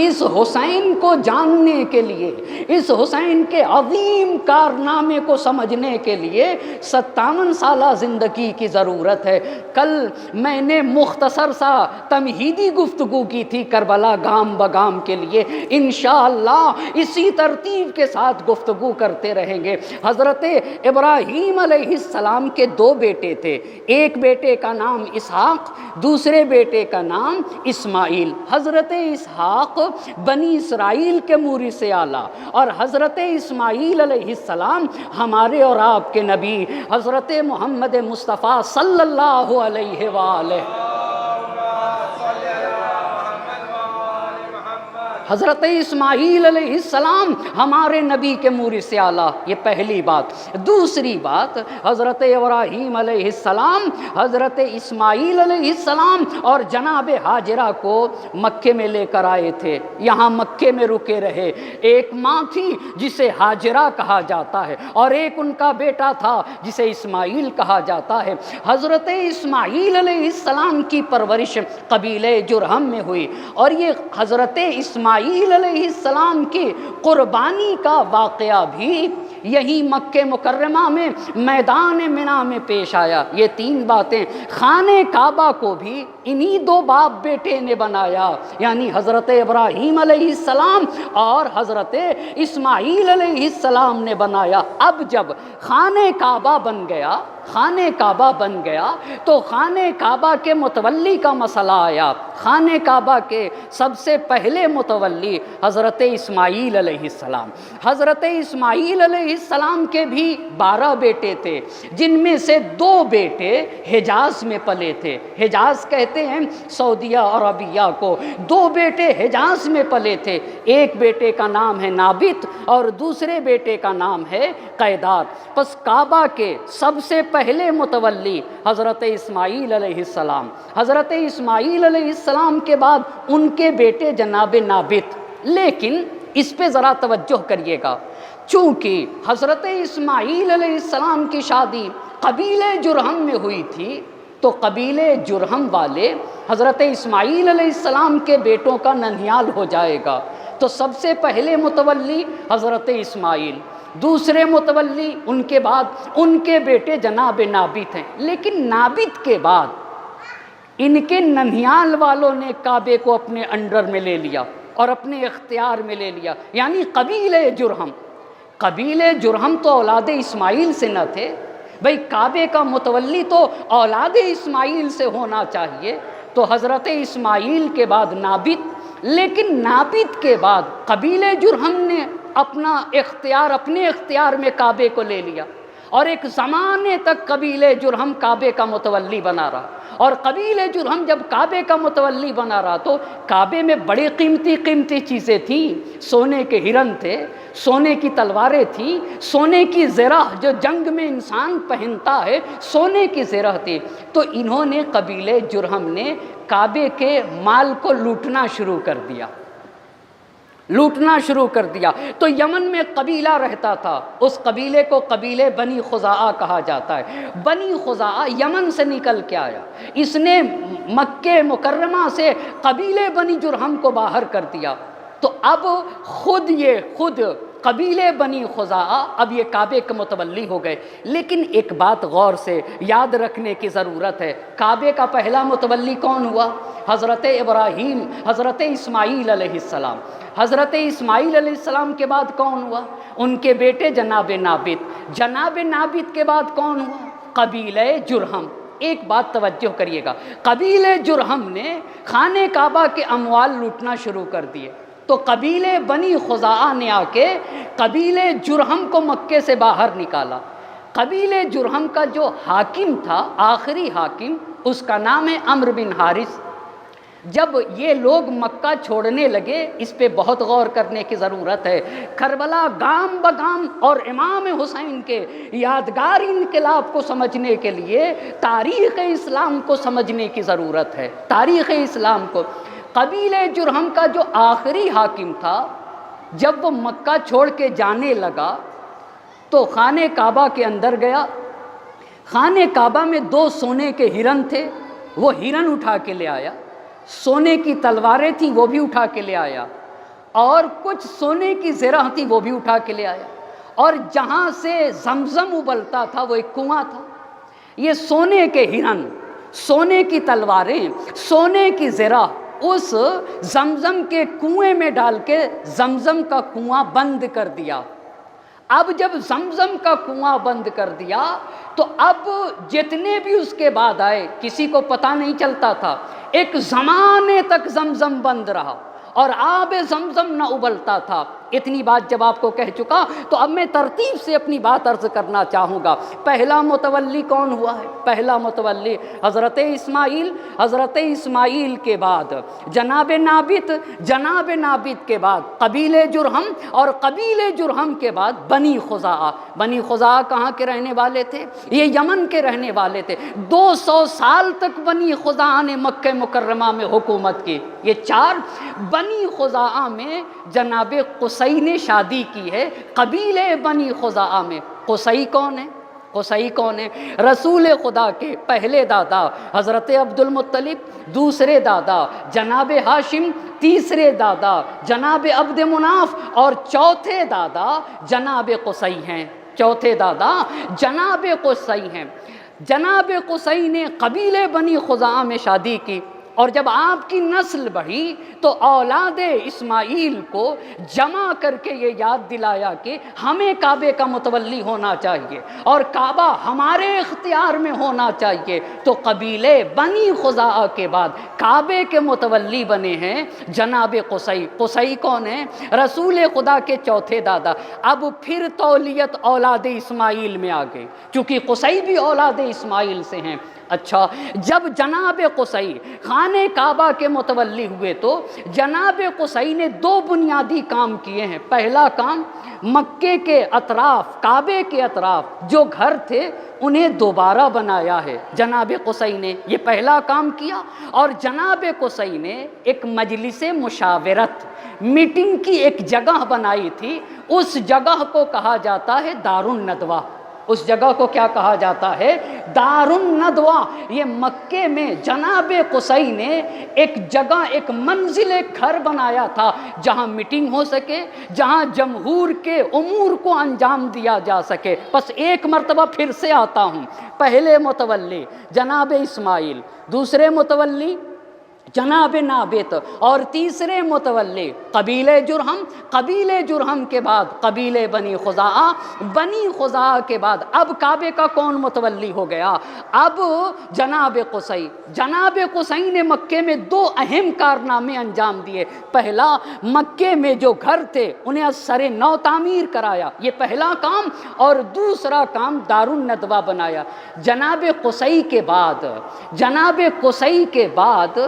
اس حسین کو جاننے کے لیے، اس حسین کے عظیم کارنامے کو سمجھنے کے لیے 57 سالہ زندگی کی ضرورت ہے۔ کل میں نے مختصر سا تمہیدی گفتگو کی تھی کربلا گام بگام کے لیے، انشاءاللہ اسی ترتیب کے ساتھ گفتگو کرتے رہیں گے۔ حضرت ابراہیم علیہ السلام کے 2 بیٹے تھے، ایک بیٹے کا نام اسحاق، دوسرے بیٹے کا نام اسماعیل۔ حضرت اسحاق بنی اسرائیل کے مورث اعلیٰ، اور حضرت اسماعیل علیہ السلام ہمارے اور آپ کے نبی حضرت محمد مصطفیٰ صلی اللہ علیہ وآلہ، حضرت اسماعیل علیہ السلام ہمارے نبی کے مورث اعلیٰ، یہ پہلی بات۔ دوسری بات، حضرت ابراہیم علیہ السلام حضرت اسماعیل علیہ السلام اور جناب ہاجرہ کو مکے میں لے کر آئے تھے، یہاں مکے میں رکے رہے۔ ایک ماں تھی جسے ہاجرہ کہا جاتا ہے، اور ایک ان کا بیٹا تھا جسے اسماعیل کہا جاتا ہے۔ حضرت اسماعیل علیہ السلام کی پرورش قبیلہ جرہم میں ہوئی، اور یہ حضرت اسماعیل علیہ السلام کی قربانی کا واقعہ بھی یہی مکہ مکرمہ میں میدان منی میں پیش آیا۔ یہ 3 باتیں، خانہ کعبہ کو بھی انہی 2 باپ بیٹے نے بنایا، یعنی حضرت ابراہیم علیہ السلام اور حضرت اسماعیل علیہ السلام نے بنایا۔ اب جب خانہ کعبہ بن گیا، تو خانہ کعبہ کے متولی کا مسئلہ آیا۔ خانہ کعبہ کے سب سے پہلے متولی حضرت اسماعیل علیہ السلام۔ حضرت اسماعیل علیہ السلام کے بھی 12 بیٹے تھے، جن میں سے 2 بیٹے حجاز میں پلے تھے۔ حجاز کہتے ہیں سعودیہ عربیہ کو۔ 2 بیٹے حجاز میں پلے تھے، ایک بیٹے کا نام ہے نابت اور دوسرے بیٹے کا نام ہے قیدار۔ پس کعبہ کے سب سے پہلے متولی حضرت اسماعیل علیہ السلام، حضرت اسماعیل علیہ السلام کے بعد ان کے بیٹے جناب نابت۔ لیکن اس پہ ذرا توجہ کریے گا، چونکہ حضرت اسماعیل علیہ السلام کی شادی قبیلہ جرہم میں ہوئی تھی، تو قبیلہ جرہم والے حضرت اسماعیل علیہ السلام کے بیٹوں کا ننھیال ہو جائے گا، تو سب سے پہلے متولی حضرت اسماعیل، دوسرے متولی ان کے بعد ان کے بیٹے جناب نابت ہیں، لیکن نابت کے بعد ان کے ننھیال والوں نے کعبے کو اپنے انڈر میں لے لیا اور اپنے اختیار میں لے لیا، یعنی قبیلہ جرہم۔ قبیلہ جرہم تو اولاد اسماعیل سے نہ تھے، بھئی کعبے کا متولی تو اولاد اسماعیل سے ہونا چاہیے، تو حضرت اسماعیل کے بعد نابت، لیکن نابت کے بعد قبیلہ جرہم نے اپنا اختیار اپنے اختیار میں کعبے کو لے لیا، اور ایک زمانے تک قبیلہ جرہم کعبے کا متولی بنا رہا، اور قبیلہ جرہم جب کعبے کا متولی بنا رہا تو کعبے میں بڑی قیمتی قیمتی چیزیں تھیں، سونے کے ہرن تھے، سونے کی تلواریں تھیں، سونے کی زرہ جو جنگ میں انسان پہنتا ہے سونے کی زرہ تھی، تو انہوں نے قبیلہ جرہم نے کعبے کے مال کو لوٹنا شروع کر دیا، لوٹنا شروع کر دیا۔ تو یمن میں قبیلہ رہتا تھا، اس قبیلے کو قبیلے بنی خزاعہ کہا جاتا ہے۔ بنی خزاعہ یمن سے نکل کے آیا، اس نے مکہ مکرمہ سے قبیلے بنی جرہم کو باہر کر دیا، تو اب خود قبیلے بنی خزاعہ اب یہ کعبے کے متولی ہو گئے۔ لیکن ایک بات غور سے یاد رکھنے کی ضرورت ہے، کعبے کا پہلا متولی کون ہوا؟ حضرت ابراہیم، حضرت اسماعیل علیہ السلام۔ حضرت اسماعیل علیہ السلام کے بعد کون ہوا؟ ان کے بیٹے جناب نابت۔ جناب نابت کے بعد کون ہوا؟ قبیلہ جرہم۔ ایک بات توجہ کریے گا، قبیلہ جرہم نے خانہ کعبہ کے اموال لوٹنا شروع کر دیے، تو قبیلے بنی خزاعہ نے آ کے قبیلے جرہم کو مکے سے باہر نکالا۔ قبیلے جرہم کا جو حاکم تھا، آخری حاکم، اس کا نام ہے عمرو بن حارث۔ جب یہ لوگ مکہ چھوڑنے لگے، اس پہ بہت غور کرنے کی ضرورت ہے۔ کربلا گام بگام اور امام حسین کے یادگار انقلاب کو سمجھنے کے لیے تاریخ اسلام کو سمجھنے کی ضرورت ہے، تاریخ اسلام کو۔ قبیلہ جرہم کا جو آخری حاکم تھا، جب وہ مکہ چھوڑ کے جانے لگا تو خانہ کعبہ کے اندر گیا، خانہ کعبہ میں 2 سونے کے ہرن تھے، وہ ہرن اٹھا کے لے آیا، سونے کی تلواریں تھیں وہ بھی اٹھا کے لے آیا، اور کچھ سونے کی زرہ تھی وہ بھی اٹھا کے لے آیا، اور جہاں سے زمزم ابلتا تھا وہ ایک کنواں تھا۔ یہ سونے کے ہرن، سونے کی تلواریں، سونے کی زرہ اس زمزم کے کنویں میں ڈال کے زمزم کا کنواں بند کر دیا۔ اب جب زمزم کا کنواں بند کر دیا تو اب جتنے بھی اس کے بعد آئے کسی کو پتہ نہیں چلتا تھا، ایک زمانے تک زمزم بند رہا اور آب زمزم نہ ابلتا تھا۔ اتنی بات جب آپ کو کہہ چکا تو اب میں ترتیب سے اپنی بات عرض کرنا چاہوں گا۔ پہلا متولی کون ہوا ہے؟ پہلا متولی حضرت اسماعیل، حضرت اسماعیل کے بعد جناب نابت، جناب نابت کے بعد قبیلہ جرہم، اور قبیلہ جرہم کے بعد بنی خزاعہ۔ بنی خزاعہ کہاں کے رہنے والے تھے؟ یہ یمن کے رہنے والے تھے۔ 200 سال تک بنی خزاعہ نے مکہ مکرمہ میں حکومت کی۔ یہ 4 بنی خزاعہ میں جناب قصی نے شادی کی ہے، قبیلہ بنی خزاعہ میں۔ قصی کون ہے؟ قصی کون ہے؟ رسول خدا کے پہلے دادا حضرت عبد المطلب، دوسرے دادا جناب ہاشم، تیسرے دادا جناب عبد مناف، اور چوتھے دادا جناب قصی ہیں۔ چوتھے دادا جناب قصی ہیں۔ جناب قصی نے قبیلہ بنی خزاعہ میں شادی کی، اور جب آپ کی نسل بڑھی تو اولاد اسماعیل کو جمع کر کے یہ یاد دلایا کہ ہمیں کعبے کا متولی ہونا چاہیے اور کعبہ ہمارے اختیار میں ہونا چاہیے، تو قبیلے بنی خزاعہ کے بعد کعبے کے متولی بنے ہیں جناب قصی۔ قصی کون ہے؟ رسول خدا کے چوتھے دادا۔ اب پھر تولیت اولاد اسماعیل میں آ گئی، چونکہ قصی بھی اولاد اسماعیل سے ہیں۔ اچھا، جب جناب قصی خانہ کعبہ کے متولی ہوئے تو جناب قصی نے 2 بنیادی کام کیے ہیں۔ پہلا کام، مکے کے اطراف، کعبے کے اطراف جو گھر تھے انہیں دوبارہ بنایا ہے جناب قصی نے، یہ پہلا کام کیا۔ اور جناب قصی نے ایک مجلس مشاورت، میٹنگ کی ایک جگہ بنائی تھی، اس جگہ کو کہا جاتا ہے دار الندوہ۔ اس جگہ کو کیا کہا جاتا ہے؟ دار الندوہ۔ یہ مکے میں جناب قصی نے ایک جگہ، ایک منزل، ایک گھر بنایا تھا جہاں میٹنگ ہو سکے، جہاں جمہور کے امور کو انجام دیا جا سکے۔ بس ایک مرتبہ پھر سے آتا ہوں، پہلے متولی جناب اسماعیل، دوسرے متولی جناب نابت، اور تیسرے متولی قبیلہ جرہم، قبیلہ جرہم کے بعد قبیلہ بنی خزاعہ، بنی خزاعہ کے بعد اب کعبے کا کون متولی ہو گیا؟ اب جناب قصی۔ جناب قصی نے مکے میں دو اہم کارنامے انجام دیے۔ پہلا، مکے میں جو گھر تھے انہیں از سر نو تعمیر کرایا، یہ پہلا کام، اور دوسرا کام دار الندوہ بنایا۔ جناب قصی کے بعد، جناب قصی کے بعد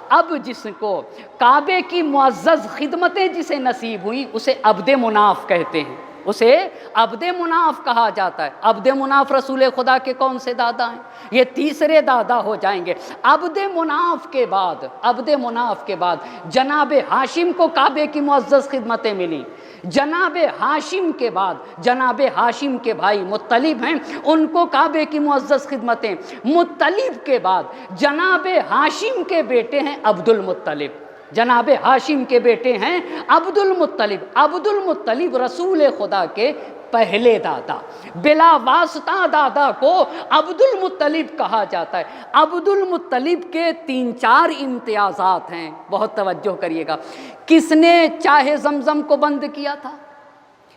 اب جس کو کعبے کی معزز خدمتیں جسے نصیب ہوئی اسے عبد مناف کہتے ہیں، اسے عبد مناف کہا جاتا ہے۔ عبد مناف رسول خدا کے کون سے دادا ہیں؟ یہ تیسرے دادا ہو جائیں گے۔ عبد مناف کے بعد، عبد مناف کے بعد جناب ہاشم کو کعبے کی معزز خدمتیں ملی۔ جناب ہاشم کے بعد، جناب ہاشم کے بھائی مطلب ہیں، ان کو کعبے کی معزز خدمتیں۔ مطلب کے بعد جناب ہاشم کے بیٹے ہیں عبد المطلب، جناب ہاشم کے بیٹے ہیں عبد المطلب۔ عبد المطلب رسول خدا کے پہلے دادا، بلا واسطہ دادا کو عبد المطلب کہا جاتا ہے۔ عبد المطلب کے 3-4 امتیازات ہیں، بہت توجہ کریے گا۔ کس نے چاہے زمزم کو بند کیا تھا؟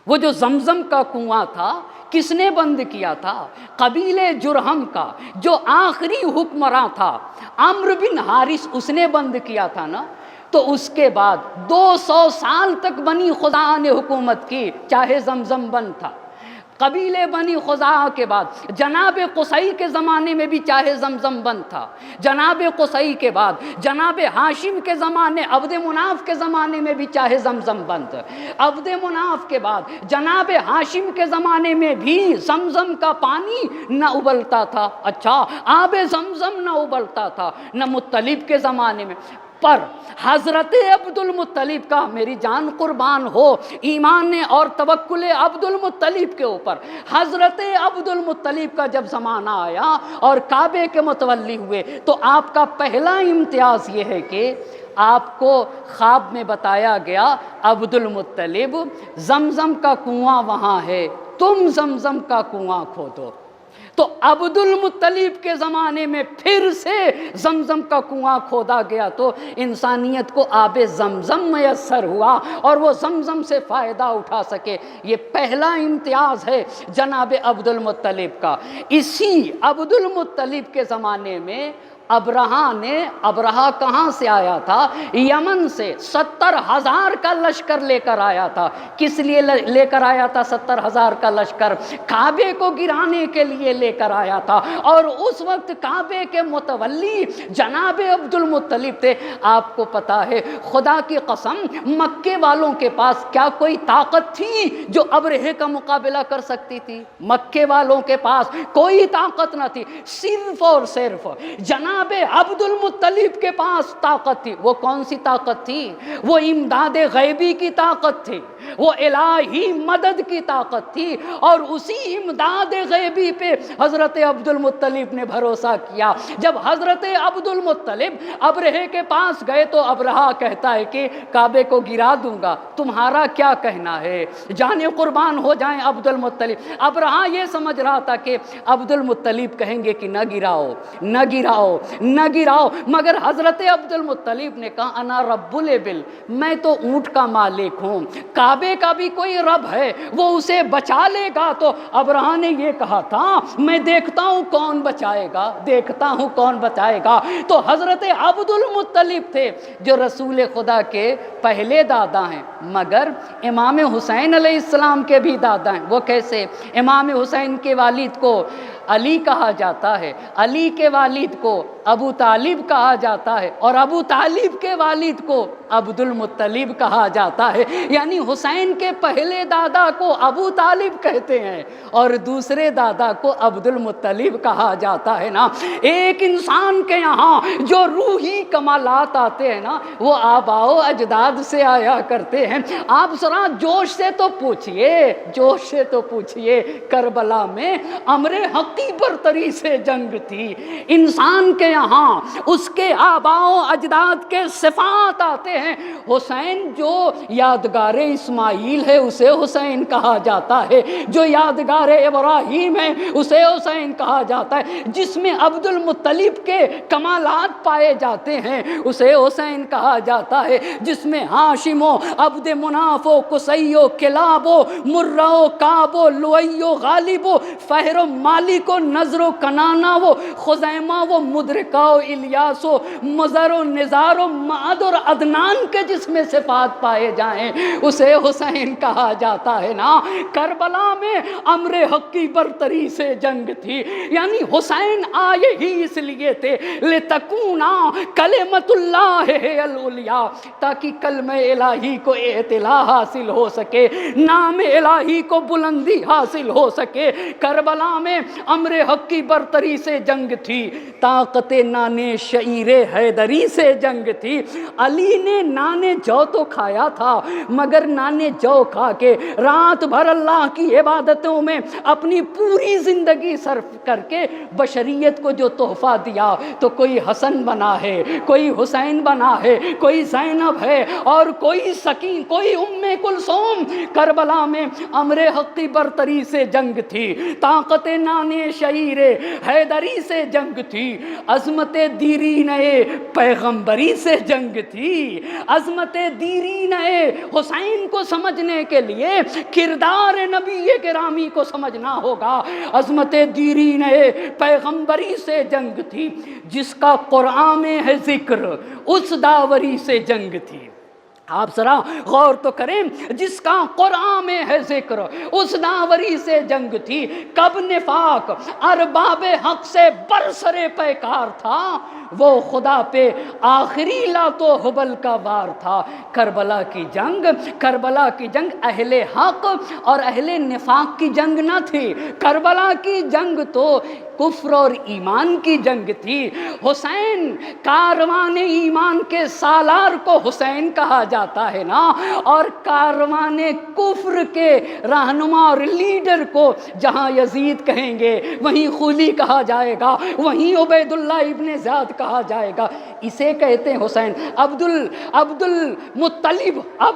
وہ جو زمزم کا کنواں تھا کس نے بند کیا تھا؟ قبیلہ جرہم کا جو آخری حکمراں تھا عمرو بن حارث، اس نے بند کیا تھا نا۔ تو اس کے بعد 200 سال تک بنی خزاعہ نے حکومت کی، چاہے زمزم بند تھا۔ قبیلے بنی خزاعہ کے بعد جناب قصی کے زمانے میں بھی چاہے زمزم بند تھا۔ جناب قصی کے بعد جناب ہاشم کے زمانے، عبد مناف کے زمانے میں بھی چاہے زمزم بند۔ عبد مناف کے بعد جناب ہاشم کے زمانے میں بھی زمزم کا پانی نہ ابلتا تھا، اچھا آب زمزم نہ ابلتا تھا، نہ مطلب کے زمانے میں۔ پر حضرت عبد المطلب کا، میری جان قربان ہو ایمان اور توکل عبد المطلب کے اوپر، حضرت عبد المطلب کا جب زمانہ آیا اور کعبے کے متولی ہوئے تو آپ کا پہلا امتیاز یہ ہے کہ آپ کو خواب میں بتایا گیا عبد المطلب زمزم کا کنواں وہاں ہے، تم زمزم کا کنواں کھودو۔ تو عبد المطلب کے زمانے میں پھر سے زمزم کا کنواں کھودا گیا تو انسانیت کو آب زمزم میسر ہوا اور وہ زمزم سے فائدہ اٹھا سکے۔ یہ پہلا امتیاز ہے جناب عبد المطلب کا۔ اسی عبد المطلب کے زمانے میں ابرہہ کہاں سے آیا تھا؟ یمن سے 70,000 کا لشکر لے کر آیا تھا۔ کس لیے لے کر آیا تھا 70,000 کا لشکر؟ کعبے کو گرانے کے لیے لے کر آیا تھا، اور اس وقت کعبے کے متولی جناب عبد المطلب تھے۔ آپ کو پتا ہے خدا کی قسم مکے والوں کے پاس کیا کوئی طاقت تھی جو ابرہے کا مقابلہ کر سکتی تھی؟ مکے والوں کے پاس کوئی طاقت نہ تھی، صرف اور صرف جناب عبد المطلب کے پاس طاقت تھی۔ وہ کون سی طاقت تھی؟ وہ امداد غیبی کی طاقت تھی، وہ الہی مدد کی طاقت تھی، اور اسی امداد غیبی پہ حضرت عبد المطلب نے بھروسہ کیا۔ جب حضرت عبد المطلب ابرہے کے پاس گئے تو ابرہہ کہتا ہے کہ کعبے کو گرا دوں گا، تمہارا کیا کہنا ہے؟ جانے قربان ہو جائیں عبد المطلب۔ ابرہہ یہ سمجھ رہا تھا کہ عبد المطلب کہیں گے کہ نہ گراؤ، نہ گراؤ، نہ گراؤ، مگر حضرت عبد المطلب نے کہا انا رب الابل، میں تو اونٹ کا مالک ہوں، کعبے کا بھی کوئی رب ہے، وہ اسے بچا لے گا۔ تو ابرہہ نے یہ کہا تھا میں دیکھتا ہوں کون بچائے گا، دیکھتا ہوں کون بچائے گا۔ تو حضرت عبد المطلب تھے جو رسول خدا کے پہلے دادا ہیں، مگر امام حسین علیہ السلام کے بھی دادا ہیں۔ وہ کیسے؟ امام حسین کے والد کو علی کہا جاتا ہے، علی کے والد کو ابو طالب کہا جاتا ہے، اور ابو طالب کے والد کو عبد المطلب کہا جاتا ہے، یعنی حسین کے پہلے دادا کو ابو طالب کہتے ہیں اور دوسرے دادا کو عبد المطلب کہا جاتا ہے نا۔ ایک انسان کے یہاں جو روحی کمالات آتے ہیں نا وہ آباء و اجداد سے آیا کرتے ہیں۔ آپ ذرا جوش سے تو پوچھئے، جوش سے تو پوچھئے، کربلا میں امر حقی برتری سے جنگ تھی۔ انسان کے یہاں اس کے آباء و اجداد کے صفات آتے ہیں۔ حسین جو یادگار اسماعیل ہے اسے حسین کہا جاتا ہے، جو یادگار ابراہیم ہے اسے حسین کہا جاتا ہے، جس میں عبد المطلب کے کمالات پائے جاتے ہیں اسے حسین کہا جاتا ہے، جس میں ہاشم و عبد مناف و قصی و کلاب و مرہ و کعب و لؤی و غالب و فہر و مالک و نضر و کنانہ و خزیمہ و مدرکہ و الیاس و مضر و نزار و معد اور عدنان کے جس میں صفات پائے جائیں اسے حسین کہا جاتا ہے نا۔ کربلا میں امر حق کی برتری سے جنگ تھی، یعنی حسین آئے ہی اس لیے تھے لتکونا کلمۃ اللہ العلیٰ، تاکہ کلمہ الہی کو اعتلاء حاصل ہو سکے، نام الہی کو بلندی حاصل ہو سکے۔ کربلا میں امر حق کی برتری سے جنگ تھی، طاقت نانے شعیر حیدری سے جنگ تھی۔ علی نے نانے جو تو کھایا تھا مگر نانے جو کھا کے رات بھر اللہ کی عبادتوں میں اپنی پوری زندگی صرف کر کے بشریت کو جو تحفہ دیا، تو کوئی حسن بنا ہے، کوئی حسین بنا ہے، کوئی زینب ہے اور کوئی سکین، کوئی ام کلثوم۔ کربلا میں امر حق کی برتری سے جنگ تھی، طاقت نانے شعیر حیدری سے جنگ تھی، عظمت دیرینہ پیغمبری سے جنگ تھی۔ عظمت دیرینہ حسین کو سمجھنے کے لیے کردار نبی گرامی کو سمجھنا ہوگا۔ عظمت دیرینہ پیغمبری سے جنگ تھی، جس کا قرآن میں ہے ذکر اس داوری سے جنگ تھی۔ آپ ذرا غور تو کریں، جس کا قرآن میں ہے ذکر اس داوری سے جنگ تھی۔ کب نفاق ارباب حق سے برسرے پیکار تھا، وہ خدا پہ آخری لات و حبل کا وار تھا۔ کربلا کی جنگ، کربلا کی جنگ اہل حق اور اہل نفاق کی جنگ نہ تھی، کربلا کی جنگ تو کفر اور ایمان کی جنگ تھی۔ حسین، کاروان ایمان کے سالار کو حسین کہا جاتا ہے نا، اور کاروان کفر کے رہنما اور لیڈر کو جہاں یزید کہیں گے وہیں خولی کہا جائے گا، وہیں عبید اللہ ابن زیاد کہا جائے گا۔ اسے کہتے ہیں حسین۔ عبد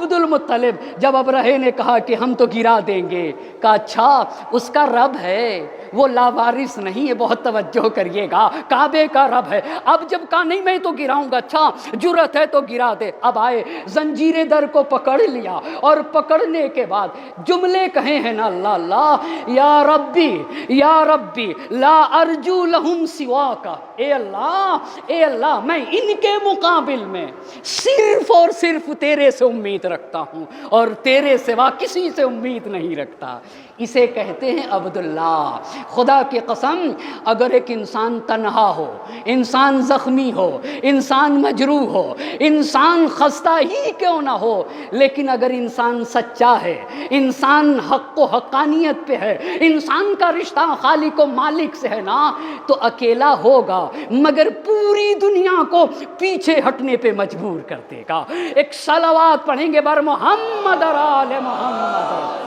المطلب جب ابرہے نے کہا کہ ہم تو گرا دیں گے، کہا اچھا اس کا رب ہے، وہ لاوارث نہیں ہے، بہت توجہ کریے گا، کعبے کا رب ہے۔ اب جب کہا نہیں میں تو گراؤں گا، اچھا جرت ہے تو گرا دے۔ اب آئے زنجیر در کو پکڑ لیا، اور پکڑنے کے بعد جملے کہے ہیں نا اللہ اللہ، یا ربی لا ارجو لہم سواکا، اے اللہ میں ان کے مقابل میں صرف اور صرف تیرے سے امید رکھتا ہوں اور تیرے سوا کسی سے امید نہیں رکھتا۔ اسے کہتے ہیں عبداللہ۔ خدا کی قسم، اگر ایک انسان تنہا ہو، انسان زخمی ہو، انسان مجروح ہو، انسان خستہ ہی کیوں نہ ہو، لیکن اگر انسان سچا ہے، انسان حق و حقانیت پہ ہے، انسان کا رشتہ خالق و مالک سے ہے نا، تو اکیلا ہوگا مگر پوری دنیا کو پیچھے ہٹنے پہ مجبور کر دے گا۔ ایک صلوات پڑھیں گے بر محمد اور آل محمد۔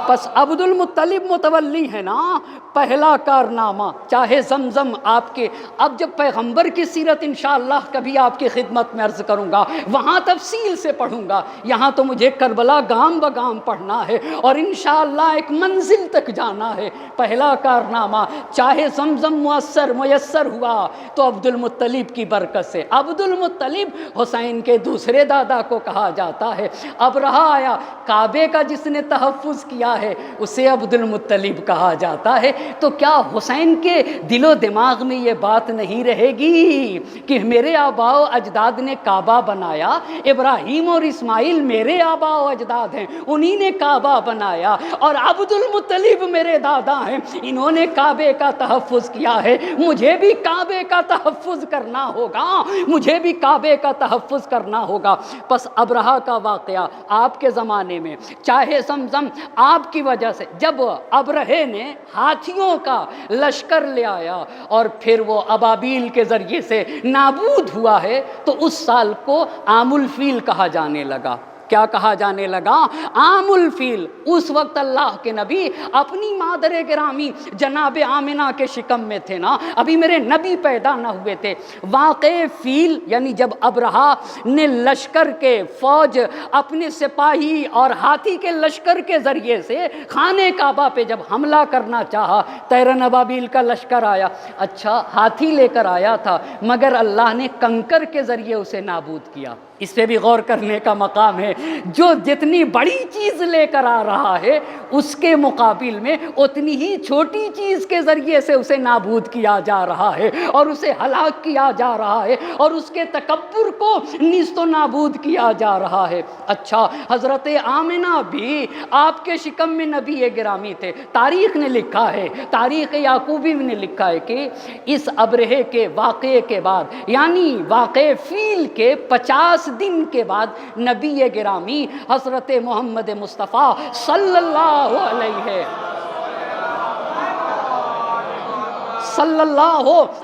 پس عبد المطلب متولی ہے نا، پہلا کارنامہ چاہے زمزم آپ کے، اب جب پیغمبر کی سیرت انشاءاللہ کبھی آپ کی خدمت میں عرض کروں گا، وہاں تفصیل سے پڑھوں گا، یہاں تو مجھے کربلا گام بگام پڑھنا ہے اور انشاءاللہ ایک منزل تک جانا ہے۔ پہلا کارنامہ چاہے زمزم میسر ہوا تو عبد المطلب کی برکت سے۔ عبد المطلب حسین کے دوسرے دادا کو کہا جاتا ہے۔ اب رہا آیا کعبے کا جس نے تحفظ کیا ہے اسے عبد المطلب کہا جاتا ہے، تو کیا حسین کے دل و دماغ میں یہ بات نہیں رہے گی کہ میرے آباء و اجداد نے کعبہ بنایا، ابراہیم اور اسماعیل میرے آباء و اجداد ہیں، انہی نے کعبہ بنایا، اور عبد المطلب میرے دادا ہیں، انہوں نے کعبے کا تحفظ کیا ہے، مجھے بھی کعبے کا تحفظ کرنا ہوگا، مجھے بھی کعبے کا تحفظ کرنا ہوگا۔ پس ابرہہ کا واقعہ آپ کے زمانے میں، چاہے زمزم آپ کی وجہ سے، جب ابرہے نے ہاتھیوں کا لشکر لے آیا اور پھر وہ ابابیل کے ذریعے سے نابود ہوا ہے، تو اس سال کو عام الفیل کہا جانے لگا۔ کیا کہا جانے لگا؟ عام الفیل۔ اس وقت اللہ کے نبی اپنی مادر گرامی جناب آمنہ کے شکم میں تھے نا، ابھی میرے نبی پیدا نہ ہوئے تھے۔ واقع فیل یعنی جب ابرہہ نے لشکر کے فوج اپنے سپاہی اور ہاتھی کے لشکر کے ذریعے سے خانہ کعبہ پہ جب حملہ کرنا چاہا، طیرن ابابیل کا لشکر آیا، اچھا ہاتھی لے کر آیا تھا مگر اللہ نے کنکر کے ذریعے اسے نابود کیا۔ اس پہ بھی غور کرنے کا مقام ہے، جو جتنی بڑی چیز لے کر آ رہا ہے اس کے مقابل میں اتنی ہی چھوٹی چیز کے ذریعے سے اسے نابود کیا جا رہا ہے اور اسے ہلاک کیا جا رہا ہے اور اس کے تکبر کو نیست و نابود کیا جا رہا ہے۔ اچھا حضرت آمنہ بھی آپ کے شکم میں نبی گرامی تھے۔ تاریخ نے لکھا ہے، تاریخ یعقوبی نے لکھا ہے کہ اس ابرہے کے واقعے کے بعد یعنی واقع فیل کے 50 دن کے بعد نبی گرامی حضرت محمد مصطفیٰ صلی اللہ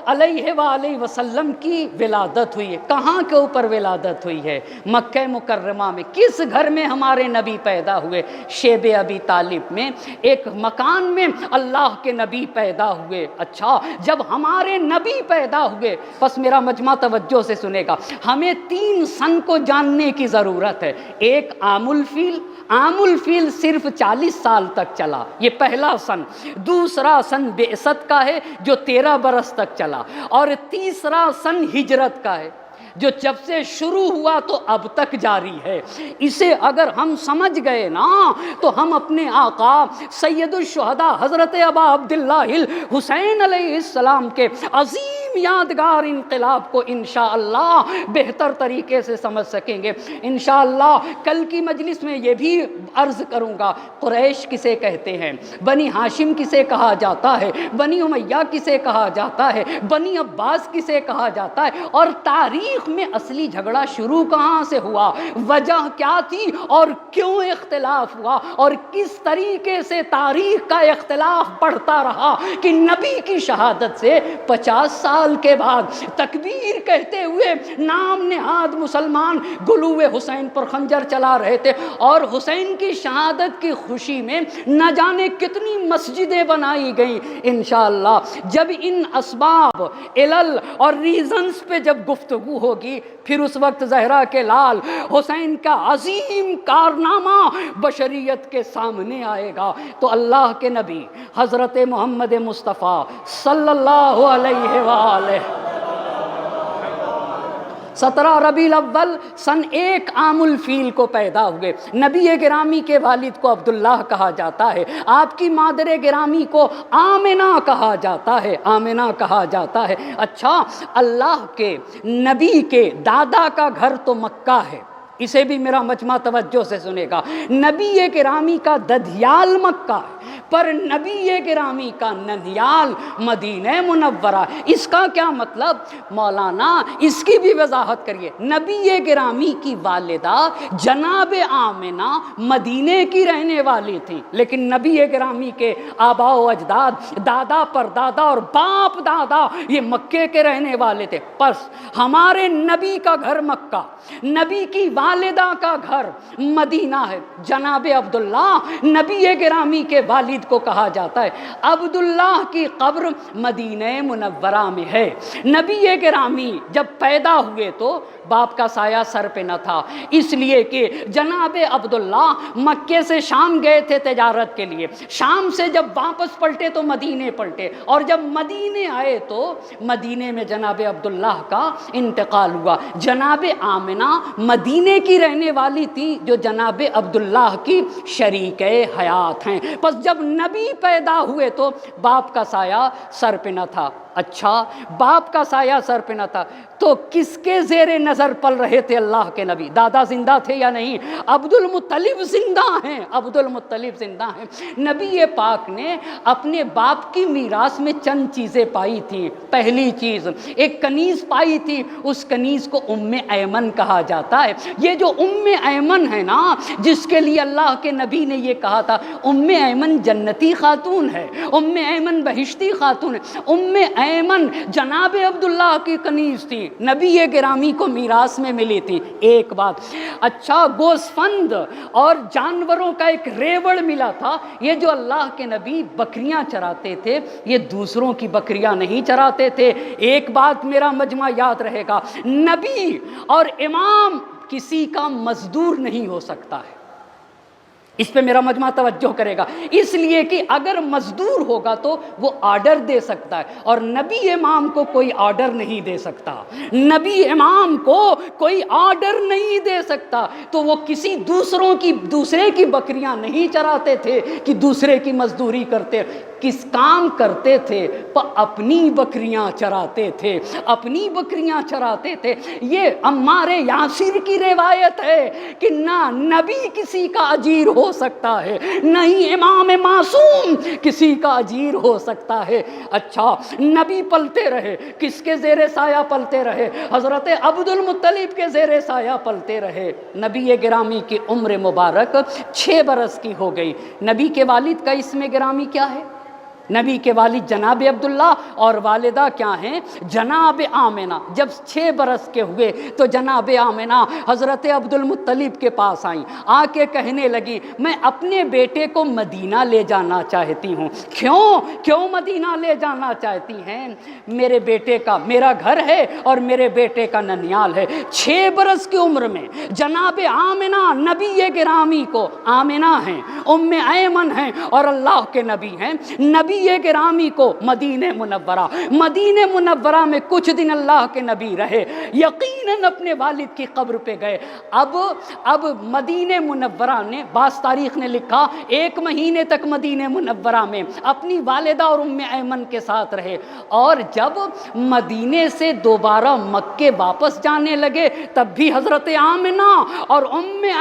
علیہ وآلہ وسلم کی ولادت ہوئی ہے۔ کہاں کے اوپر ولادت ہوئی ہے؟ مکہ مکرمہ میں۔ کس گھر میں ہمارے نبی پیدا ہوئے؟ شیب ابی طالب میں، ایک مکان میں اللہ کے نبی پیدا ہوئے۔ اچھا جب ہمارے نبی پیدا ہوئے، پس میرا مجمع توجہ سے سنے گا، ہمیں 3 سن کو جاننے کی ضرورت ہے۔ ایک عام الفیل، عام الفیل صرف 40 سال تک چلا، یہ پہلا سن۔ دوسرا سن بعثت کا ہے جو 13 برس تک چلا، اور تیسرا سن ہجرت کا ہے جو جب سے شروع ہوا تو اب تک جاری ہے۔ اسے اگر ہم سمجھ گئے نا تو ہم اپنے آقا سید الشہداء حضرت ابا عبداللہ الحسین علیہ السلام کے عظیم یادگار انقلاب کو انشاءاللہ بہتر طریقے سے سمجھ سکیں گے۔ انشاءاللہ کل کی مجلس میں یہ بھی عرض کروں گا، قریش کسے کہتے ہیں، بنی ہاشم کسے کہا جاتا ہے، بنی امیہ کسے کہا جاتا ہے، بنی عباس کسے کہا جاتا ہے، اور تاریخ میں اصلی جھگڑا شروع کہاں سے ہوا، وجہ کیا تھی اور کیوں اختلاف ہوا، اور کس طریقے سے تاریخ کا اختلاف بڑھتا رہا کہ نبی کی شہادت سے 50 سال کے بعد تکبیر کہتے ہوئے نام نہاد مسلمان گلو حسین پر خنجر چلا رہے تھے، اور حسین کی شہادت کی خوشی میں نہ جانے کتنی مسجدیں بنائی گئیں۔ انشاءاللہ جب ان اسباب علل اور ریزنز پہ جب گفتگو ہوگی، پھر اس وقت زہرا کے لال حسین کا عظیم کارنامہ بشریت کے سامنے آئے گا۔ تو اللہ کے نبی حضرت محمد مصطفیٰ صلی اللہ علیہ وآلہ 17 ربیع الاول سن 1 عام الفیل کو پیدا ہوئے۔ نبی گرامی کے والد کو عبداللہ کہا جاتا ہے، آپ کی مادر گرامی کو آمنہ کہا جاتا ہے، آمنہ کہا جاتا ہے۔ اچھا اللہ کے نبی کے دادا کا گھر تو مکہ ہے، اسے بھی میرا مجمع توجہ سے سنے گا۔ نبی گرامی کا ددھیال مکہ ہے، پر نبی گرامی کا ننیال مدینہ منورہ۔ اس کا کیا مطلب؟ مولانا اس کی بھی وضاحت کریے۔ نبی گرامی کی والدہ جناب آمنہ مدینے کی رہنے والی تھی، لیکن نبی گرامی کے آباء و اجداد، دادا پر دادا اور باپ دادا یہ مکے کے رہنے والے تھے۔ پس ہمارے نبی کا گھر مکہ، نبی کی والدہ کا گھر مدینہ ہے۔ جناب عبداللہ نبی گرامی کے والد والد کو کہا جاتا ہے۔ عبداللہ کی قبر مدینہ منورہ میں ہے۔ نبی گرامی جب پیدا ہوئے تو باپ کا سایہ سر پہ نہ تھا، اس لیے کہ جناب عبداللہ مکے سے شام گئے تھے تجارت کے لیے، شام سے جب واپس پلٹے تو مدینے پلٹے، اور جب مدینے آئے تو مدینے میں جناب عبداللہ کا انتقال ہوا۔ جناب آمنہ مدینے کی رہنے والی تھی جو جناب عبداللہ کی شریک حیات ہیں۔ پس جب نبی پیدا ہوئے تو باپ کا سایہ سر پہ نہ تھا۔ اچھا، باپ کا سایہ سر پہ نہ تھا تو کس کے زیر نظر پل رہے تھے اللہ کے نبی؟ دادا زندہ تھے یا نہیں؟ عبد المطلب زندہ ہیں، عبد المطلب زندہ ہیں۔ نبی پاک نے اپنے باپ کی میراث میں چند چیزیں پائی تھیں۔ پہلی چیز ایک کنیز پائی تھی، اس کنیز کو ایمن کہا جاتا ہے۔ یہ جو ایمن ہے نا، جس کے لیے اللہ کے نبی نے یہ کہا تھا ایمن جنتی خاتون ہے، ایمن بہشتی خاتون ہے۔ ایمن جناب عبداللہ کی کنیز تھی، نبی گرامی کو میراث میں ملی تھی۔ ایک بات، اچھا گوسفند اور جانوروں کا ایک ریوڑ ملا تھا۔ یہ جو اللہ کے نبی بکریاں چراتے تھے یہ دوسروں کی بکریاں نہیں چراتے تھے۔ ایک بات میرا مجمع یاد رہے گا، نبی اور امام کسی کا مزدور نہیں ہو سکتا ہے، اس پہ میرا مجمع توجہ کرے گا، اس لیے کہ اگر مزدور ہوگا تو وہ آرڈر دے سکتا ہے، اور نبی امام کو کوئی آرڈر نہیں دے سکتا، نبی امام کو کوئی آرڈر نہیں دے سکتا، تو وہ کسی دوسرے کی بکریاں نہیں چراتے تھے کہ دوسرے کی مزدوری کرتے، کس کام کرتے تھے؟ اپنی بکریاں چراتے تھے، اپنی بکریاں چراتے تھے۔ یہ عمار یاسر کی روایت ہے کہ نہ نبی کسی کا اجیر ہو سکتا ہے، نہیں امام معصوم کسی کا اجیر ہو سکتا ہے۔ اچھا، نبی پلتے رہے، کس کے زیر سایہ پلتے رہے؟ حضرت عبد المطلب کے زیر سایہ پلتے رہے۔ نبی گرامی کی عمر مبارک 6 برس کی ہو گئی۔ نبی کے والد کا اسم گرامی کیا ہے؟ نبی کے والد جناب عبداللہ اور والدہ کیا ہیں؟ جناب آمنہ۔ جب 6 برس کے ہوئے تو جناب آمنہ حضرت عبد المطلب کے پاس آئیں، آ کے کہنے لگی میں اپنے بیٹے کو مدینہ لے جانا چاہتی ہوں۔ کیوں مدینہ لے جانا چاہتی ہیں؟ میرے بیٹے کا میرا گھر ہے اور میرے بیٹے کا ننیال ہے۔ 6 برس کی عمر میں جناب آمنہ نبی گرامی کو، آمنہ ہیں، ایمن ہیں اور اللہ کے نبی ہیں، نبی گرامی کو مدینہ منورہ میں کچھ دن اللہ کے نبی رہے، یقیناً اپنے والد کی قبر پہ گئے۔ اب مدینہ منورہ نے، بعض تاریخ نے لکھا 1 مہینے تک مدینہ منورہ میں اپنی والدہ اور ایمن کے ساتھ رہے، اور جب مدینے سے دوبارہ مکے واپس جانے لگے تب بھی حضرت آمنہ اور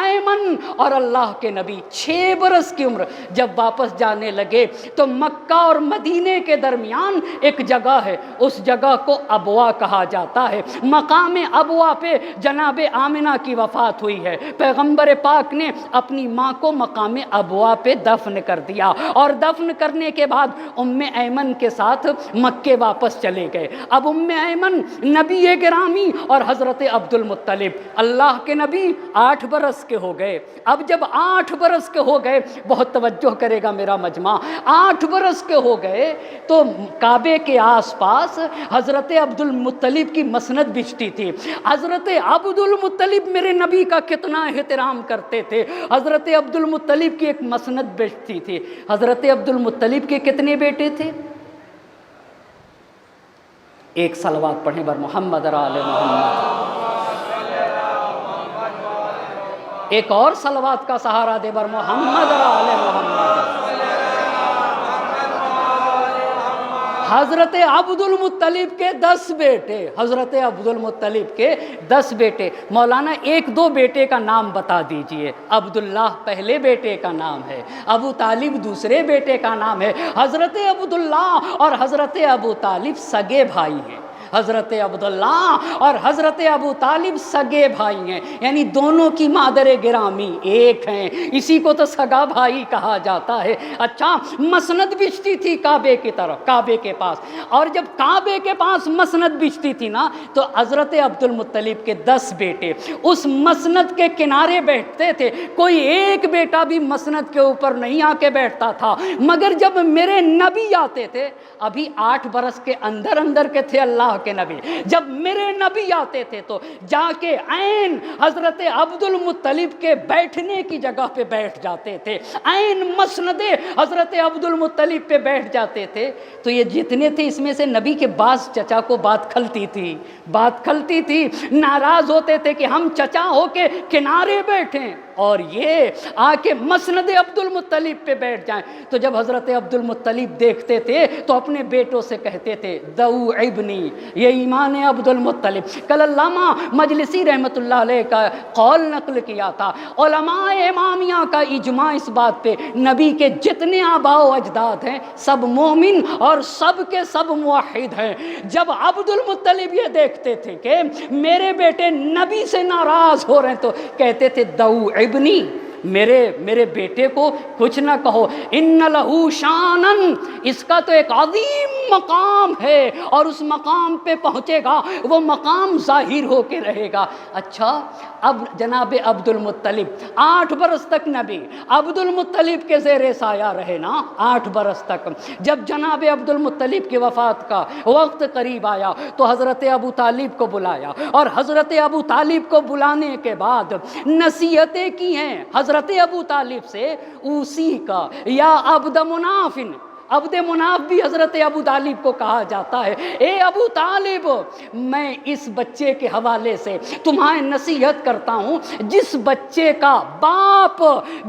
ایمن اور اللہ کے نبی 6 برس کی عمر جب واپس جانے لگے تو مکہ اور مدینے کے درمیان ایک جگہ ہے، اس جگہ کو ابوا کہا جاتا ہے۔ مقام ابوا پہ جناب آمنہ کی وفات ہوئی ہے۔ پیغمبر پاک نے اپنی ماں کو مقام ابوا پہ دفن کر دیا، اور دفن کرنے کے بعد ایمن کے ساتھ مکے واپس چلے گئے۔ اب ایمن نبی گرامی اور حضرت عبد المطلب، اللہ کے نبی 8 برس کے ہو گئے۔ اب جب 8 برس کے ہو گئے، بہت توجہ کرے گا میرا مجمع، 8 برس کے ہو گئے تو کعبے کے آس پاس حضرت عبد المطلب کی مسند بچتی تھی۔ حضرت عبد المطلب میرے نبی کا کتنا احترام کرتے تھے۔ حضرت عبد المطلب کی ایک مسند بچتی تھی۔ حضرت عبد المطلب کے کتنے بیٹے تھے؟ ایک صلوات پڑھیں بر محمد اور آل محمد۔ ایک اور صلوات کا سہارا دے بر محمد اور آل محمد۔ حضرت عبد المطلب کے 10 بیٹے، حضرت عبد المطلب کے 10 بیٹے۔ مولانا 1-2 بیٹے کا نام بتا دیجئے۔ عبداللہ پہلے بیٹے کا نام ہے، ابو طالب دوسرے بیٹے کا نام ہے۔ حضرت عبداللہ اور حضرت ابو طالب سگے بھائی ہیں۔ حضرت عبداللہ اور حضرت ابو طالب سگے بھائی ہیں، یعنی دونوں کی مادر گرامی ایک ہیں، اسی کو تو سگا بھائی کہا جاتا ہے۔ اچھا، مسند بچتی تھی کعبے کی طرف، کعبے کے پاس، اور جب کعبے کے پاس مسند بچتی تھی نا تو حضرت عبد المطلب کے 10 بیٹے اس مسند کے کنارے بیٹھتے تھے، کوئی ایک بیٹا بھی مسند کے اوپر نہیں آ کے بیٹھتا تھا، مگر جب میرے نبی آتے تھے، ابھی 8 برس کے اندر اندر کے تھے اللہ کے نبی، جب میرے نبی آتے تھے تو جا کے عین حضرت عبد المطلب کے بیٹھنے کی جگہ پہ بیٹھ جاتے تھے، عین مسند حضرت عبد المطلب پہ بیٹھ جاتے تھے۔ تو یہ جتنے تھے اس میں سے نبی کے بعض چچا کو بات کھلتی تھی، ناراض ہوتے تھے کہ ہم چچا ہو کے کنارے بیٹھیں اور یہ آ کے مسند عبد المطلب پہ بیٹھ جائیں۔ تو جب حضرت عبد المطلب دیکھتے تھے تو اپنے بیٹوں سے کہتے تھے دعو ابنی، یہ ایمان عبد المطلب۔ کل علامہ مجلسی رحمۃ اللہ علیہ کا قول نقل کیا تھا، علماء امامیہ کا اجماع اس بات پہ، نبی کے جتنے آباء و اجداد ہیں سب مومن اور سب کے سب موحد ہیں۔ جب عبد المطلب یہ دیکھتے تھے کہ میرے بیٹے نبی سے ناراض ہو رہے ہیں تو کہتے تھے دعو ابنی، میرے بیٹے کو کچھ نہ کہو، ان لہو شانن، اس کا تو ایک عظیم مقام ہے اور اس مقام پہ پہنچے گا، وہ مقام ظاہر ہو کے رہے گا۔ اچھا، اب جناب عبد المطلب 8 برس تک نبی عبد المطلب کے زیر سایہ رہے نا، 8 برس تک۔ جب جناب عبد المطلب کی وفات کا وقت قریب آیا تو حضرت ابو طالب کو بلایا، اور حضرت ابو طالب کو بلانے کے بعد نصیحتیں کی ہیں حضرت ابو طالب سے، اوسی کا یا عبد منافن، عبد مناف بھی حضرت ابو طالب کو کہا جاتا ہے، اے ابو طالب میں اس بچے کے حوالے سے تمہیں نصیحت کرتا ہوں، جس بچے کا باپ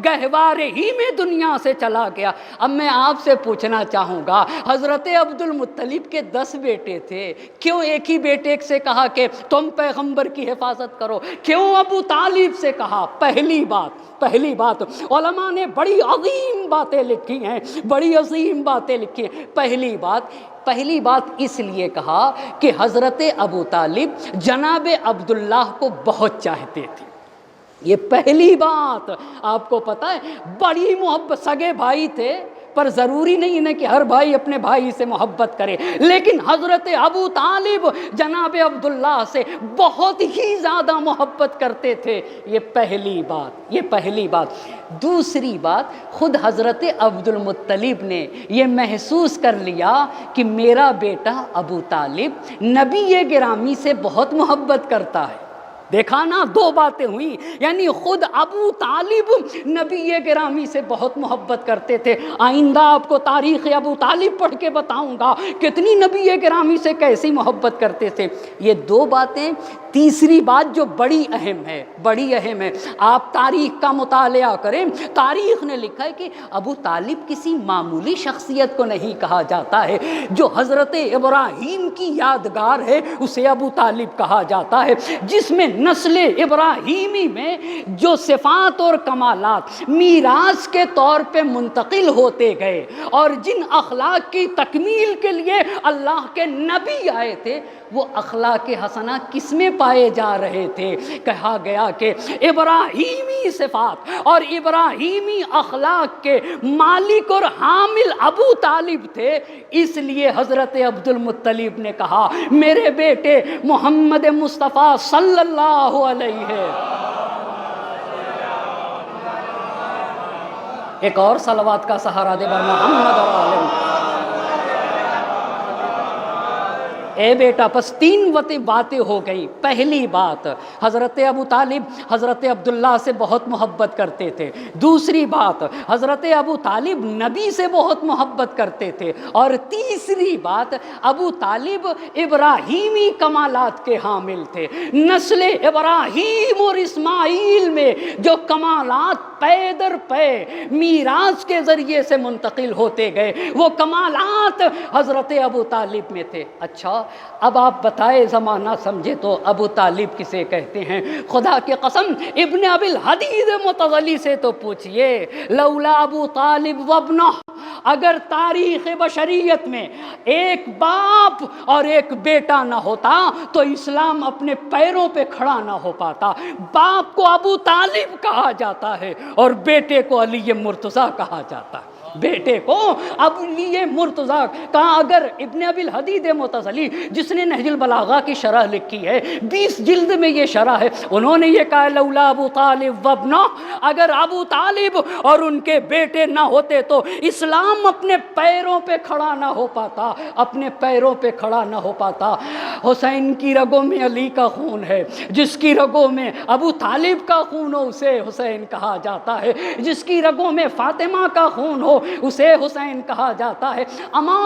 گہوارے ہی میں دنیا سے چلا گیا۔ اب میں آپ سے پوچھنا چاہوں گا، حضرت عبد المطلب کے 10 بیٹے تھے، کیوں ایک ہی بیٹے سے کہا کہ تم پیغمبر کی حفاظت کرو؟ کیوں ابو طالب سے کہا؟ پہلی بات علماء نے بڑی عظیم باتیں لکھی ہیں، بڑی عظیم باتیں لکھی ہیں۔ پہلی بات اس لیے کہا کہ حضرت ابو طالب جناب عبداللہ کو بہت چاہتے تھے، یہ پہلی بات۔ آپ کو پتہ ہے بڑی محبت، سگے بھائی تھے پر ضروری نہیں ہے کہ ہر بھائی اپنے بھائی سے محبت کرے، لیکن حضرت ابو طالب جناب عبداللہ سے بہت ہی زیادہ محبت کرتے تھے، یہ پہلی بات۔ دوسری بات، خود حضرت عبد المطلب نے یہ محسوس کر لیا کہ میرا بیٹا ابو طالب نبی گرامی سے بہت محبت کرتا ہے۔ دیکھا نا، 2 باتیں ہوئی، یعنی خود ابو طالب نبی گرامی سے بہت محبت کرتے تھے۔ آئندہ آپ کو تاریخ ابو طالب پڑھ کے بتاؤں گا کتنی نبی گرامی سے کیسی محبت کرتے تھے۔ یہ 2 باتیں۔ تیسری بات جو بڑی اہم ہے، آپ تاریخ کا مطالعہ کریں، تاریخ نے لکھا ہے کہ ابو طالب کسی معمولی شخصیت کو نہیں کہا جاتا ہے، جو حضرت ابراہیم کی یادگار ہے اسے ابو طالب کہا جاتا ہے، جس میں نسل ابراہیمی میں جو صفات اور کمالات میراث کے طور پہ منتقل ہوتے گئے اور جن اخلاق کی تکمیل کے لیے اللہ کے نبی آئے تھے، وہ اخلاق حسنہ کس میں پائے جا رہے تھے؟ کہا گیا کہ ابراہیمی صفات اور ابراہیمی اخلاق کے مالک اور حامل ابو طالب تھے، اس لیے حضرت عبد المطلب نے کہا میرے بیٹے محمد مصطفیٰ صلی اللہ علیہ۔ ایک اور صلوات کا سہارا دے بر محمد اور عالم۔ اے بیٹا، بس 3 باتیں ہو گئی۔ پہلی بات، حضرت ابو طالب حضرت عبداللہ سے بہت محبت کرتے تھے۔ دوسری بات، حضرت ابو طالب نبی سے بہت محبت کرتے تھے۔ اور تیسری بات، ابو طالب ابراہیمی کمالات کے حامل تھے۔ نسل ابراہیم اور اسماعیل میں جو کمالات پے در پے میراث کے ذریعے سے منتقل ہوتے گئے، وہ کمالات حضرت ابو طالب میں تھے۔ اچھا، اب آپ بتائے زمانہ سمجھے تو ابو طالب کسے کہتے ہیں؟ خدا کی قسم ابن ابی الحدید متولی سے تو پوچھئے، لولا ابو طالب وابنہ اگر تاریخ بشریت میں ایک باپ اور ایک بیٹا نہ ہوتا تو اسلام اپنے پیروں پہ کھڑا نہ ہو پاتا۔ باپ کو ابو طالب کہا جاتا ہے اور بیٹے کو علی مرتضیٰ کہا جاتا ہے، بیٹے کو علی مرتضیٰ کہا۔ اگر ابن ابی الحدید متصلی جس نے نہج البلاغہ کی شرح لکھی ہے، 20 جلد میں یہ شرح ہے، انہوں نے یہ کہا لولا ابو طالب وابنہ، اگر ابو طالب اور ان کے بیٹے نہ ہوتے تو اسلام اپنے پیروں پہ کھڑا نہ ہو پاتا، اپنے پیروں پہ کھڑا نہ ہو پاتا۔ حسین کی رگوں میں علی کا خون ہے، جس کی رگوں میں ابو طالب کا خون ہو اسے حسین کہا جاتا ہے، جس کی رگوں میں فاطمہ کا خون ہو اسے حسین کہا جاتا ہے۔ اما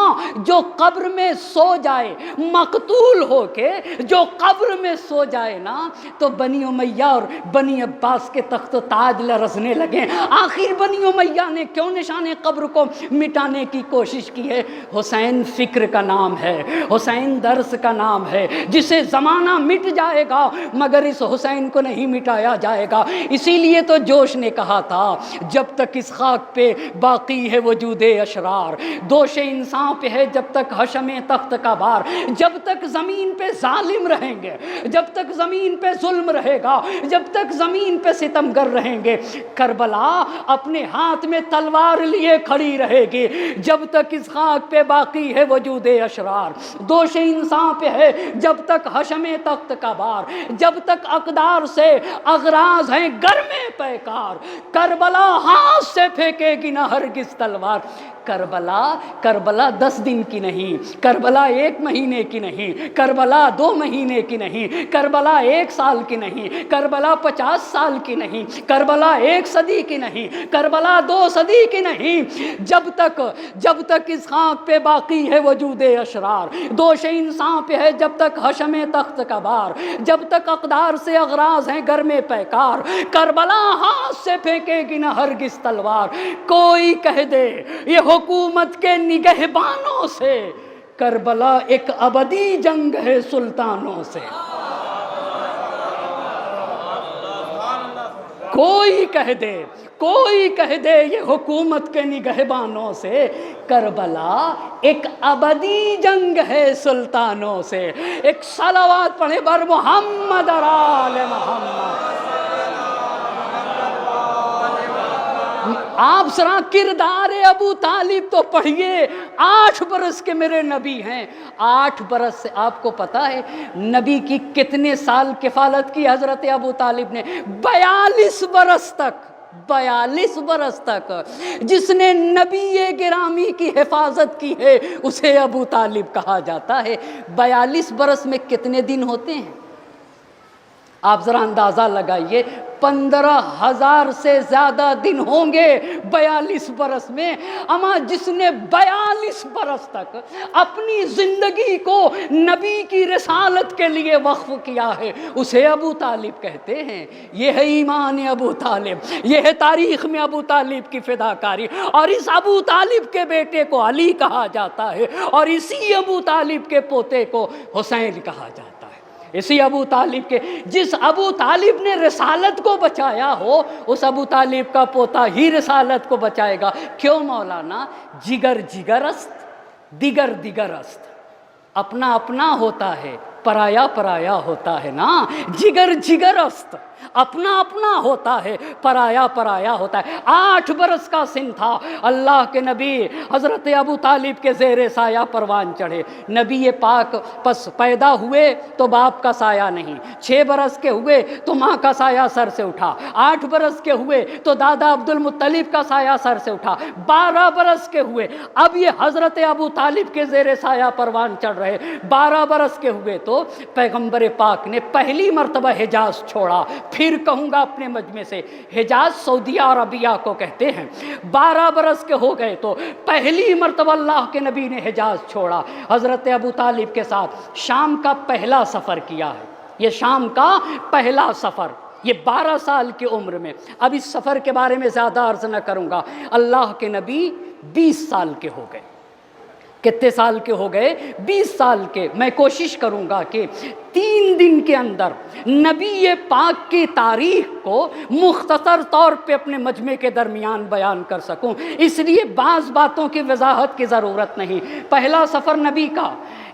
جو قبر میں سو جائے مقتول ہو کے، جو قبر میں سو جائے نا تو بنی امیہ اور بنی عباس کے تخت و تاج لرزنے لگے۔ آخر بنی امیہ نے کیوں نشان قبر کو مٹانے کی کوشش کی ہے؟ حسین فکر کا نام ہے، حسین درس کا نام ہے، جسے زمانہ مٹ جائے گا مگر اس حسین کو نہیں مٹایا جائے گا۔ اسی لیے تو جوش نے کہا تھا جب تک اس خاک پہ باقی ہے وجود اشرار، دوش انسان پہ ہے جب تک حشم تخت کا بار، جب تک زمین پہ ظالم رہیں گے، جب تک زمین پہ ظلم رہے گا، جب تک زمین پہ ستمگر رہیں گے، کربلا اپنے ہاتھ میں تلوار لیے کھڑی رہے گی۔ جب تک اس خاک پہ باقی ہے وجود اشرار، دوش انسان پہ ہے جب تک حشم تخت کا بار، جب تک اقدار سے اغراض ہیں گرمے پیکار، کربلا ہاتھ سے پھینکے گی نہ ہرگز تلوار۔ کربلا 10 دن کی نہیں، کربلا 1 مہینے کی نہیں، کربلا 2 مہینے کی نہیں، کربلا 1 سال کی نہیں، کربلا 50 سال کی نہیں، کربلا 1 صدی کی نہیں، کربلا 2 صدی کی نہیں۔ جب تک اس خاک پہ باقی ہے وجود اشرار، دوش انسان پہ ہے جب تک حشم تخت کا بار، جب تک اقدار سے اغراض ہیں گرمے پیکار، کربلا ہاتھ سے پھینکے گی نہ ہرگز تلوار۔ کوئی کہہ دے یہ حکومت کے نگہبانوں سے، کربلا ایک ابدی جنگ ہے سلطانوں سے۔ کوئی کہہ دے یہ حکومت کے نگہبانوں سے، کربلا ایک ابدی جنگ ہے سلطانوں سے۔ ایک صلوات پڑھیں بر محمد اور آل محمد۔ آپ ذرا کردار ابو طالب تو پڑھیے، 8 برس کے میرے نبی ہیں، 8 برس سے آپ کو پتا ہے نبی کی کتنے سال کفالت کی حضرت ابو طالب نے؟ 42 برس تک، 42 برس تک جس نے نبی گرامی کی حفاظت کی ہے اسے ابو طالب کہا جاتا ہے۔ 42 برس میں کتنے دن ہوتے ہیں آپ ذرا اندازہ لگائیے؟ 15,000 سے زیادہ دن ہوں گے 42 برس میں۔ اما جس نے 42 برس تک اپنی زندگی کو نبی کی رسالت کے لیے وقف کیا ہے اسے ابو طالب کہتے ہیں۔ یہ ہے ایمان ابو طالب، یہ ہے تاریخ میں ابو طالب کی فداکاری، اور اس ابو طالب کے بیٹے کو علی کہا جاتا ہے، اور اسی ابو طالب کے پوتے کو حسین کہا جاتا ہے۔ اسی ابو طالب کے، جس ابو طالب نے رسالت کو بچایا ہو اس ابو طالب کا پوتا ہی رسالت کو بچائے گا۔ کیوں مولانا؟ جگر جگر است، دیگر دیگر است۔ اپنا اپنا ہوتا ہے، پرایا پرایا ہوتا ہے نا۔ جگر جگر است، اپنا اپنا ہوتا ہے، پرایا پرایا ہوتا ہے۔ 8 برس کا سن تھا، اللہ کے نبی حضرت ابو طالب کے زیر سایہ پروان چڑھے۔ نبی پاک پس پیدا ہوئے تو باپ کا سایہ نہیں، 6 برس کے ہوئے تو ماں کا سایہ سر سے اٹھا، 8 برس کے ہوئے تو دادا عبد المطلب کا سایہ سر سے اٹھا، 12 برس کے ہوئے اب یہ حضرت ابو طالب کے زیر سایہ پروان چڑھ رہے، 12 برس کے ہوئے تو پیغمبر پاک نے پہلی مرتبہ حجاز چھوڑا۔ پھر کہوں گا اپنے مجمع سے، حجاز سعودیہ عربیہ کو کہتے ہیں۔ 12 برس کے ہو گئے تو پہلی مرتبہ اللہ کے نبی نے حجاز چھوڑا، حضرت ابو طالب کے ساتھ شام کا پہلا سفر کیا ہے۔ یہ شام کا پہلا سفر، یہ 12 سال کی عمر میں۔ اب اس سفر کے بارے میں زیادہ عرض نہ کروں گا۔ اللہ کے نبی 20 سال کے ہو گئے۔ کتنے سال کے ہو گئے؟ 20 سال کے۔ میں کوشش کروں گا کہ 3 دن کے اندر نبی پاک کی تاریخ کو مختصر طور پہ اپنے مجمع کے درمیان بیان کر سکوں، اس لیے بعض باتوں کی وضاحت کی ضرورت نہیں۔ پہلا سفر نبی کا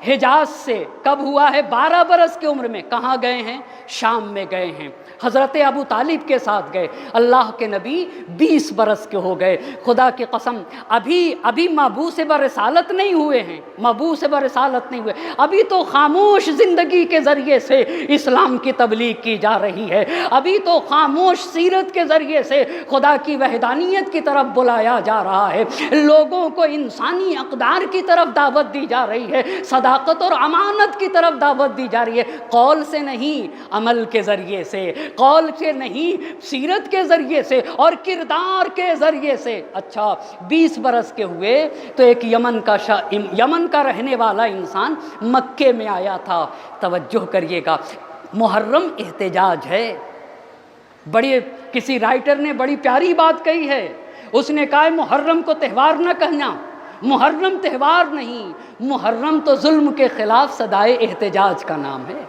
حجاز سے کب ہوا ہے؟ 12 برس کی عمر میں۔ کہاں گئے ہیں؟ شام میں گئے ہیں، حضرت ابو طالب کے ساتھ گئے۔ اللہ کے نبی 20 برس کے ہو گئے۔ خدا کی قسم ابھی مبعوث برسالت نہیں ہوئے ہیں، مبعوث برسالت نہیں ہوئے، ابھی تو خاموش زندگی کے ذریعے سے اسلام کی تبلیغ کی جا رہی ہے، ابھی تو خاموش سیرت کے ذریعے سے خدا کی وحدانیت کی طرف بلایا جا رہا ہے، لوگوں کو انسانی اقدار کی طرف دعوت دی جا رہی ہے، صداقت اور امانت کی طرف دعوت دی جا رہی ہے، قول سے نہیں، عمل کے ذریعے سے، قول سے نہیں، سیرت کے ذریعے سے اور کردار کے ذریعے سے۔ اچھا 20 برس کے ہوئے تو ایک یمن کا رہنے والا انسان مکے میں آیا تھا۔ توجہ کریے گا، محرم احتجاج ہے۔ کسی رائٹر نے بڑی پیاری بات کہی ہے، اس نے کہا محرم کو تہوار نہ کہنا، محرم تہوار نہیں، محرم تو ظلم کے خلاف صدائے احتجاج کا نام ہے۔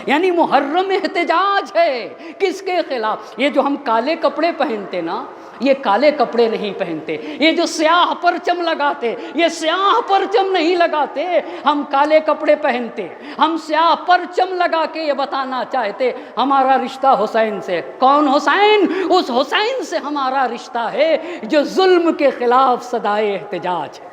یعنی محرم احتجاج ہے، کس کے خلاف؟ یہ جو ہم کالے کپڑے پہنتے نا، یہ کالے کپڑے نہیں پہنتے، یہ جو سیاہ پرچم لگاتے، یہ سیاہ پرچم نہیں لگاتے، ہم کالے کپڑے پہنتے، ہم سیاہ پرچم لگا کے یہ بتانا چاہتے ہمارا رشتہ حسین سے۔ کون حسین؟ اس حسین سے ہمارا رشتہ ہے جو ظلم کے خلاف صدائے احتجاج ہے۔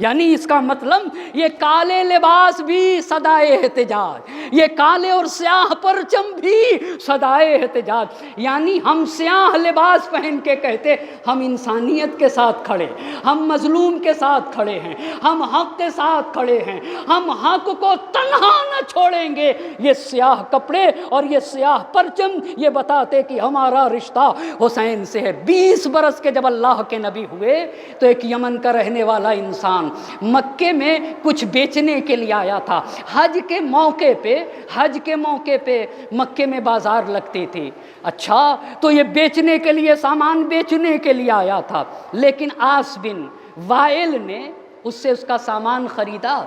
یعنی اس کا مطلب یہ کالے لباس بھی صدائے احتجاج، یہ کالے اور سیاہ پرچم بھی صدائے احتجاج۔ یعنی ہم سیاہ لباس پہن کے کہتے ہم انسانیت کے ساتھ کھڑے، ہم مظلوم کے ساتھ کھڑے ہیں، ہم حق کے ساتھ کھڑے ہیں، ہم حق کو تنہا نہ چھوڑیں گے۔ یہ سیاہ کپڑے اور یہ سیاہ پرچم یہ بتاتے کہ ہمارا رشتہ حسین سے ہے۔ 20 برس کے جب اللہ کے نبی ہوئے تو ایک یمن کا رہنے والا انسان مکے میں کچھ بیچنے کے لیے آیا تھا۔ حج کے موقع پہ مکے میں بازار لگتی تھی۔ اچھا تو یہ بیچنے کے لیے، سامان بیچنے کے لیے آیا تھا، لیکن آس بن وائل نے اس سے اس کا سامان خریدا،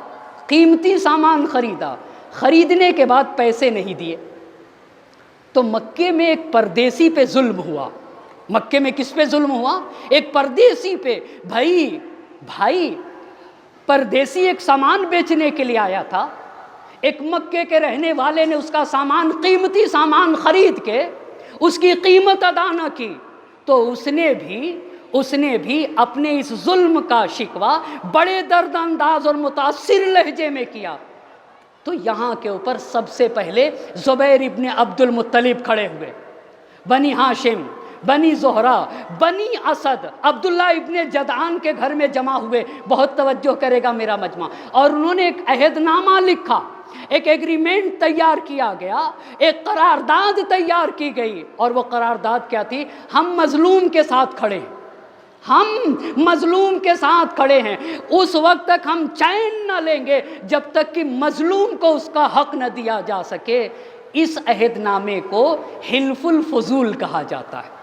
قیمتی سامان خریدا، خریدنے کے بعد پیسے نہیں دیے تو مکے میں ایک پردیسی پہ ظلم ہوا۔ مکے میں کس پہ ظلم ہوا؟ ایک پردیسی پہ۔ بھائی پردیسی ایک سامان بیچنے کے لیے آیا تھا، ایک مکے کے رہنے والے نے اس کا سامان، قیمتی سامان خرید کے اس کی قیمت ادا نہ کی تو اس نے بھی اپنے اس ظلم کا شکوہ بڑے درد انداز اور متاثر لہجے میں کیا۔ تو یہاں کے اوپر سب سے پہلے زبیر ابن عبد المطلب کھڑے ہوئے، بنی ہاشم، بنی زہرہ، بنی اسد، عبداللہ ابن جدعان کے گھر میں جمع ہوئے۔ بہت توجہ کرے گا میرا مجمع۔ اور انہوں نے ایک عہد نامہ لکھا، ایک ایگریمنٹ تیار کیا گیا، ایک قرارداد تیار کی گئی، اور وہ قرارداد کیا تھی؟ ہم مظلوم کے ساتھ کھڑے ہیں، ہم مظلوم کے ساتھ کھڑے ہیں، اس وقت تک ہم چین نہ لیں گے جب تک کہ مظلوم کو اس کا حق نہ دیا جا سکے۔ اس عہد نامے کو حلف الفضول کہا جاتا ہے۔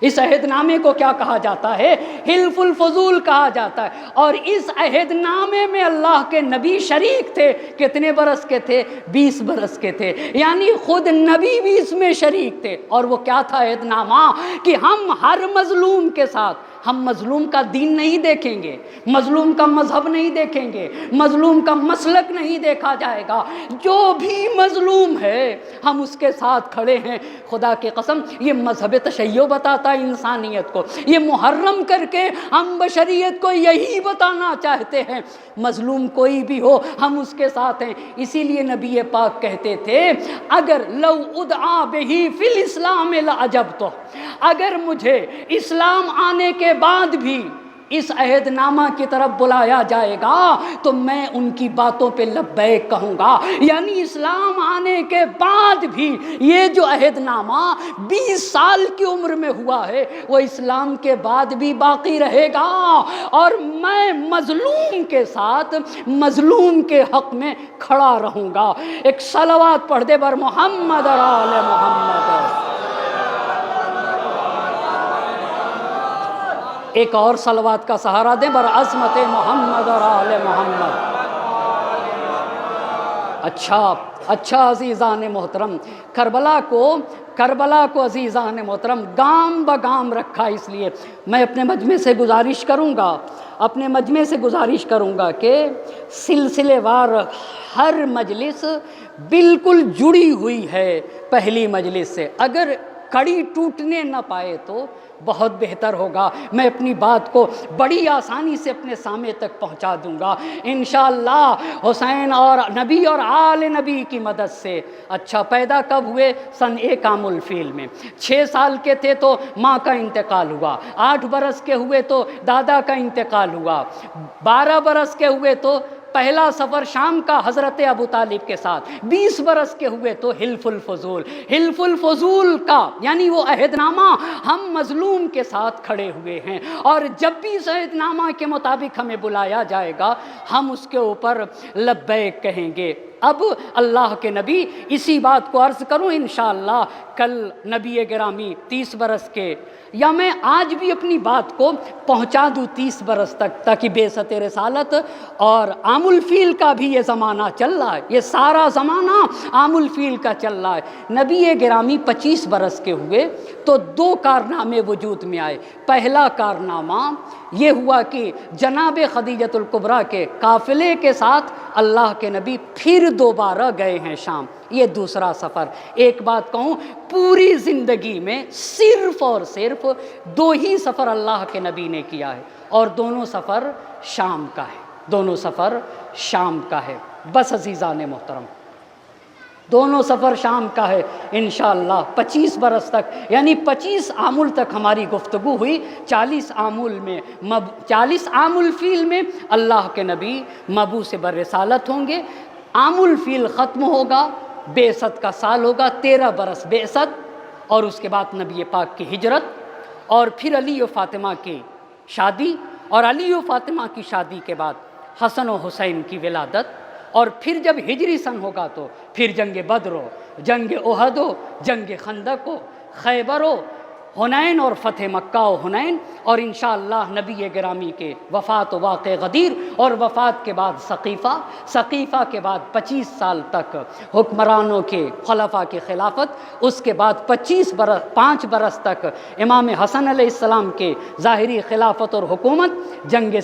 اس عہد نامے کو کیا کہا جاتا ہے؟ حلف الفضول کہا جاتا ہے۔ اور اس عہد نامے میں اللہ کے نبی شریک تھے۔ کتنے برس کے تھے؟ 20 برس کے تھے، یعنی خود نبی بھی اس میں شریک تھے۔ اور وہ کیا تھا عہد نامہ؟ کہ ہم ہر مظلوم کے ساتھ، ہم مظلوم کا دین نہیں دیکھیں گے، مظلوم کا مذہب نہیں دیکھیں گے، مظلوم کا مسلک نہیں دیکھا جائے گا، جو بھی مظلوم ہے ہم اس کے ساتھ کھڑے ہیں۔ خدا کی قسم یہ مذہب تشیع بتاتا ہے انسانیت کو، یہ محرم کر کے ہم بشریت کو یہی بتانا چاہتے ہیں، مظلوم کوئی بھی ہو ہم اس کے ساتھ ہیں۔ اسی لیے نبی پاک کہتے تھے اگر لو ادعا بہی فی الاسلام لعجبتہ، اگر مجھے اسلام آنے کے بعد بھی اس عہد نامہ کی طرف بلایا جائے گا تو میں ان کی باتوں پہ لبیک کہوں گا۔ یعنی اسلام آنے کے بعد بھی یہ جو عہد نامہ 20 سال کی عمر میں ہوا ہے وہ اسلام کے بعد بھی باقی رہے گا، اور میں مظلوم کے ساتھ مظلوم کے حق میں کھڑا رہوں گا۔ ایک صلوات پڑھ دے بر محمد اور آل محمد۔ ایک اور صلوات کا سہارا دیں بر عظمت محمد اور آل محمد۔ اچھا عزیزان محترم، کربلا کو عزیزان محترم گام بگام رکھا، اس لیے میں اپنے مجمع سے گزارش کروں گا کہ سلسلے وار ہر مجلس بالکل جڑی ہوئی ہے پہلی مجلس سے، اگر کڑی ٹوٹنے نہ پائے تو بہت بہتر ہوگا، میں اپنی بات کو بڑی آسانی سے اپنے سامنے تک پہنچا دوں گا انشاءاللہ حسین اور نبی اور آل نبی کی مدد سے۔ اچھا، پیدا کب ہوئے؟ سن 1 عام الفیل میں، 6 سال کے تھے تو ماں کا انتقال ہوا، 8 برس کے ہوئے تو دادا کا انتقال ہوا، 12 برس کے ہوئے تو پہلا سفر شام کا حضرت ابو طالب کے ساتھ، 20 برس کے ہوئے تو حلف الفضول کا یعنی وہ عہد نامہ ہم مظلوم کے ساتھ کھڑے ہوئے ہیں، اور جب بھی اس عہد نامہ کے مطابق ہمیں بلایا جائے گا ہم اس کے اوپر لبیک کہیں گے۔ اب اللہ کے نبی، اسی بات کو عرض کروں انشاءاللہ کل نبی گرامی 30 برس کے، یا میں آج بھی اپنی بات کو پہنچا دوں 30 برس تک، تاکہ بعثت رسالت اور عام الفیل کا بھی یہ زمانہ چل رہا ہے، یہ سارا زمانہ عام الفیل کا چل رہا ہے۔ نبی گرامی 25 برس کے ہوئے تو 2 کارنامے وجود میں آئے۔ پہلا کارنامہ یہ ہوا کہ جناب خدیجۃ الکبریٰ کے قافلے کے ساتھ اللہ کے نبی پھر دوبارہ گئے ہیں شام، یہ دوسرا سفر۔ ایک بات کہوں، پوری زندگی میں صرف اور صرف 2 ہی سفر اللہ کے نبی نے کیا ہے، اور دونوں سفر شام کا ہے، بس عزیزان محترم دونوں سفر شام کا ہے انشاءاللہ۔ 25 برس تک یعنی 25 آمل تک ہماری گفتگو ہوئی، 40 عام الفیل میں اللہ کے نبی مبعوث برسالت ہوں گے، عام الفیل ختم ہوگا، بعثت کا سال ہوگا، 13 برس بعثت، اور اس کے بعد نبی پاک کی ہجرت، اور پھر علی و فاطمہ کی شادی، اور علی و فاطمہ کی شادی کے بعد حسن و حسین کی ولادت، اور پھر جب ہجری سن ہوگا تو پھر جنگ بدر ہو، جنگ احد ہو، جنگ خندق ہو، خیبر ہو، حنین اور فتح مکہ و حنین، اور انشاءاللہ نبی گرامی کے وفات و واقع غدیر، اور وفات کے بعد ثقیفہ کے بعد 25 سال تک حکمرانوں کے خلفاء کی خلافت، اس کے بعد 5 برس تک امام حسن علیہ السلام کے ظاہری خلافت اور حکومت، جنگ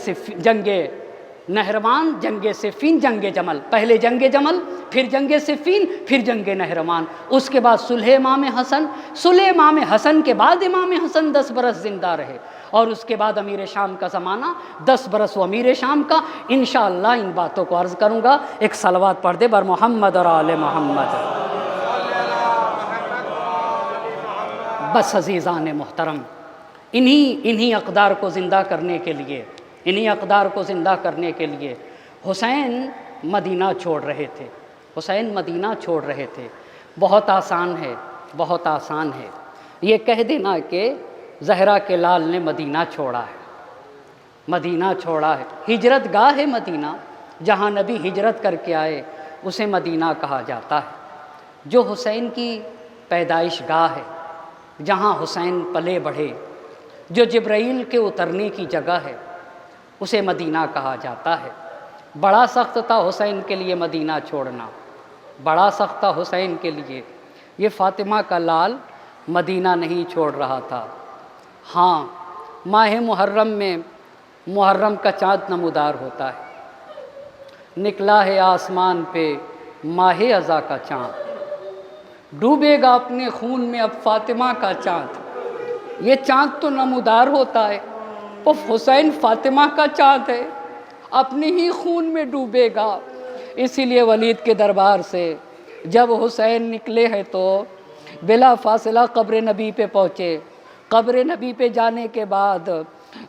نہروان، جنگ صفین، جنگ جمل، پہلے جنگ جمل، پھر جنگ صفین، پھر جنگ نہروان، اس کے بعد صلح امام حسن کے بعد امام حسن 10 برس زندہ رہے، اور اس کے بعد امیر شام کا زمانہ 10 برس وہ امیر شام کا۔ انشاءاللہ ان باتوں کو عرض کروں گا، ایک صلوات پڑھ دے بر محمد اور آل محمد۔ بس عزیزان محترم، انہی اقدار کو زندہ کرنے کے لیے حسین مدینہ چھوڑ رہے تھے۔ بہت آسان ہے یہ کہہ دینا کہ زہرا کے لال نے مدینہ چھوڑا ہے، ہجرت گاہ ہے مدینہ، جہاں نبی ہجرت کر کے آئے اسے مدینہ کہا جاتا ہے، جو حسین کی پیدائش گاہ ہے، جہاں حسین پلے بڑھے، جو جبرائیل کے اترنے کی جگہ ہے، اسے مدینہ کہا جاتا ہے۔ بڑا سخت تھا حسین کے لیے مدینہ چھوڑنا، بڑا سخت تھا حسین کے لیے، یہ فاطمہ کا لال مدینہ نہیں چھوڑ رہا تھا۔ ہاں، ماہ محرم میں محرم کا چاند نمودار ہوتا ہے، نکلا ہے آسمان پہ ماہ اذا کا چاند، ڈوبے گا اپنے خون میں اب فاطمہ کا چاند، یہ چاند تو نمودار ہوتا ہے، حسین فاطمہ کا چاند ہے، اپنے ہی خون میں ڈوبے گا۔ اسی لیے ولید کے دربار سے جب حسین نکلے ہیں تو بلا فاصلہ قبر نبی پہ پہنچے، قبر نبی پہ جانے کے بعد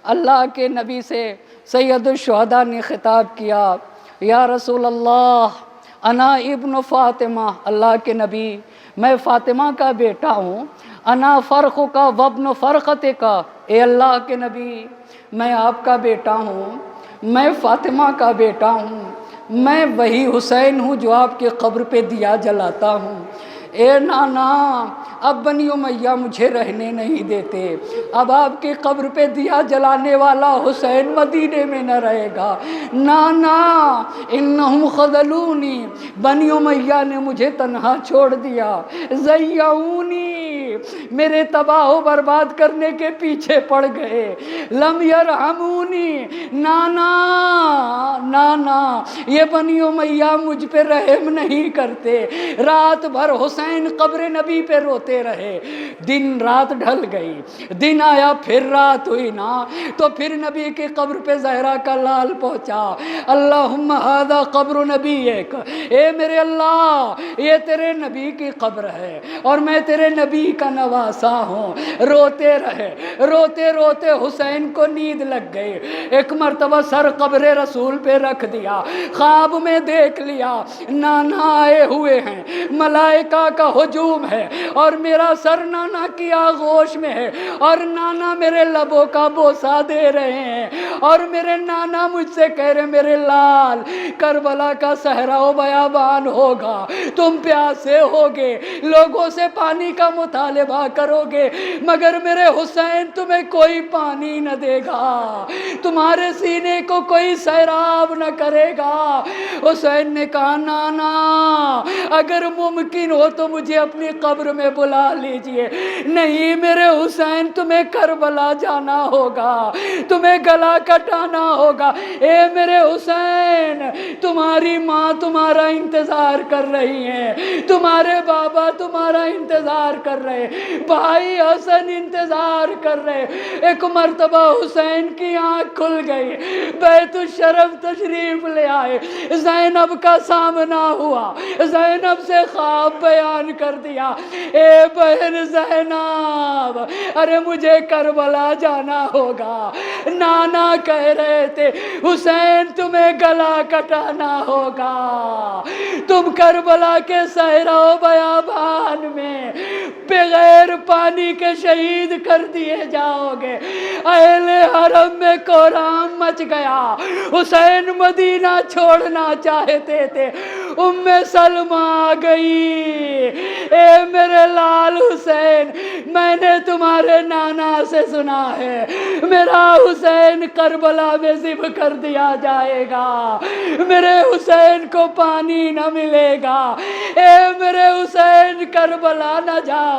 اللہ کے نبی سے سید الشہداء نے خطاب کیا، یا رسول اللہ انا ابن فاطمہ، اللہ کے نبی میں فاطمہ کا بیٹا ہوں، انا فرخ کا وابن فرقت کا، اے اللہ کے نبی میں آپ کا بیٹا ہوں، میں فاطمہ کا بیٹا ہوں، میں وہی حسین ہوں جو آپ کے قبر پہ دیا جلاتا ہوں، اے نانا اب بنی امیہ مجھے رہنے نہیں دیتے، اب آپ کی قبر پہ دیا جلانے والا حسین مدینے میں نہ رہے گا۔ نانا انہم خذلونی، بنی امیہ نے مجھے تنہا چھوڑ دیا، زیعونی، میرے تباہ و برباد کرنے کے پیچھے پڑ گئے، لم یرحمونی، نانا نانا یہ بنی امیہ مجھ پہ رحم نہیں کرتے۔ رات بھر حسین قبر نبی پہ روتے رہے، دن رات ڈھل گئی، دن آیا پھر رات ہوئی نا، تو پھر نبی کی قبر پہ زہرا کا لال پہنچا، اللہم ھذا قبر نبیک، اے میرے اللہ یہ تیرے نبی کی قبر ہے اور میں تیرے نبی کا نواسا ہوں۔ روتے رہے، روتے روتے حسین کو نیند لگ گئی، ایک مرتبہ سر قبر رسول پہ رکھ دیا، خواب میں دیکھ لیا نانا آئے ہوئے ہیں، ملائکہ کا ہجوم ہے اور میرا سر نانا کی آغوش میں ہے اور نانا میرے لبوں کا بوسہ دے رہے ہیں اور میرے نانا مجھ سے کہہ رہے میرے لال کربلا کا صحرا و بیابان ہوگا، تم پیاسے ہوگے، لوگوں سے پانی کا مطالبہ کرو گے مگر میرے حسین تمہیں کوئی پانی نہ دے گا، تمہارے سینے کو کوئی سیراب نہ کرے گا۔ حسین نے کہا نانا اگر ممکن ہو تو مجھے اپنی قبر میں بلا لیجئے۔ نہیں میرے حسین تمہیں کربلا جانا ہوگا، تمہیں گلا کٹانا ہوگا۔ اے میرے حسین تمہاری ماں تمہارا انتظار کر رہی ہے، تمہارے بابا تمہارا انتظار کر رہے، بھائی حسن انتظار کر رہے۔ ایک مرتبہ حسین کی آنکھ کھل گئی، بیت الشرف تشریف لے آئے، زینب کا سامنا ہوا، زینب سے خواب بیان کر دیا، اے بہن زینب ارے مجھے کربلا جانا ہوگا، نانا کہہ رہے تھے حسین تمہیں گلا کٹانا ہوگا، تم کربلا کے صحرا و بیابان میں بغیر پانی کے شہید کر دیے جاؤ گے۔ اہل حرم میں کوہرام مچ گیا، حسین مدینہ چھوڑنا چاہتے تھے، ام سلمہ آ گئی، اے میرے لال حسین میں نے تمہارے نانا سے سنا ہے میرا حسین کربلا میں ذبح کر دیا جائے گا، میرے حسین کو پانی نہ ملے گا، اے میرے حسین کربلا نہ جاؤ۔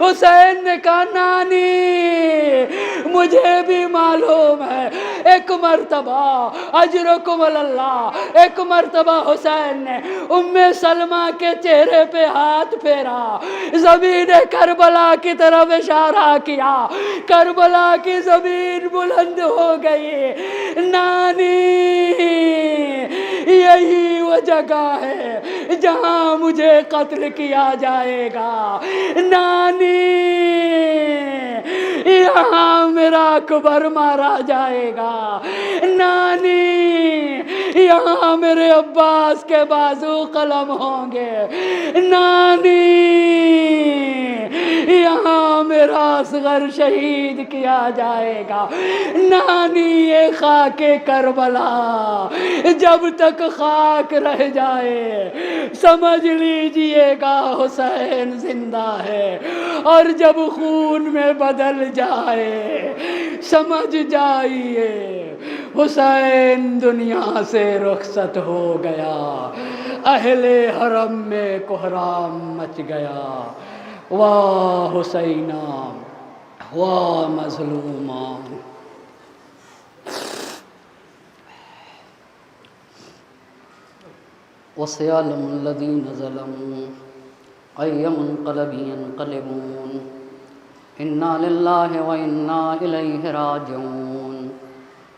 حسین نے کہا نانی مجھے بھی معلوم ہے، ایک مرتبہ اجرکم اللہ، ایک مرتبہ حسین نے ام سلمہ کے چہرے پہ ہاتھ پھیرا، زمین کربلا کی طرف اشارہ کیا، کربلا کی زمین بلند ہو گئی۔ نانی یہی وہ جگہ ہے جہاں مجھے قتل کیا جائے گا، نانی یہاں میرا اکبر مارا جائے گا، نانی یہاں میرے عباس کے بازو قلم ہوں گے، نانی یہاں میرا اصغر شہید کیا جائے گا، نانی یہ خاک کربلا جب تک خاک رہ جائے سمجھ لیجئے گا حسین زندہ ہے، اور جب خون میں بدل جائے سمجھ جائیے حسین دنیا سے رخصت ہو گیا، اہل حرم میں کوہرام مچ گیا، واہ حسینہ واہ مظلومہ۔ وسيعلم الذين ظلموا أي منقلب ينقلبون إنا لله وإنا إليه راجعون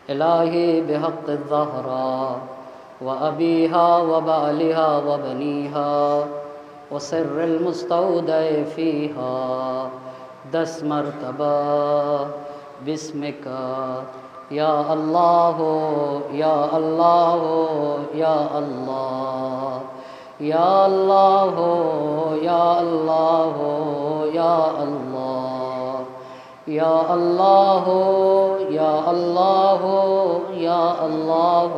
إلهي بحق الزهراء وأبيها وبالها وبنيها وسر المستودع فيها 10 مرتبہ بسمك یا اللہ یا اللہ یا اللہ یا اللہ یا اللہ یا اللہ یا اللہ یا اللہ یا اللہ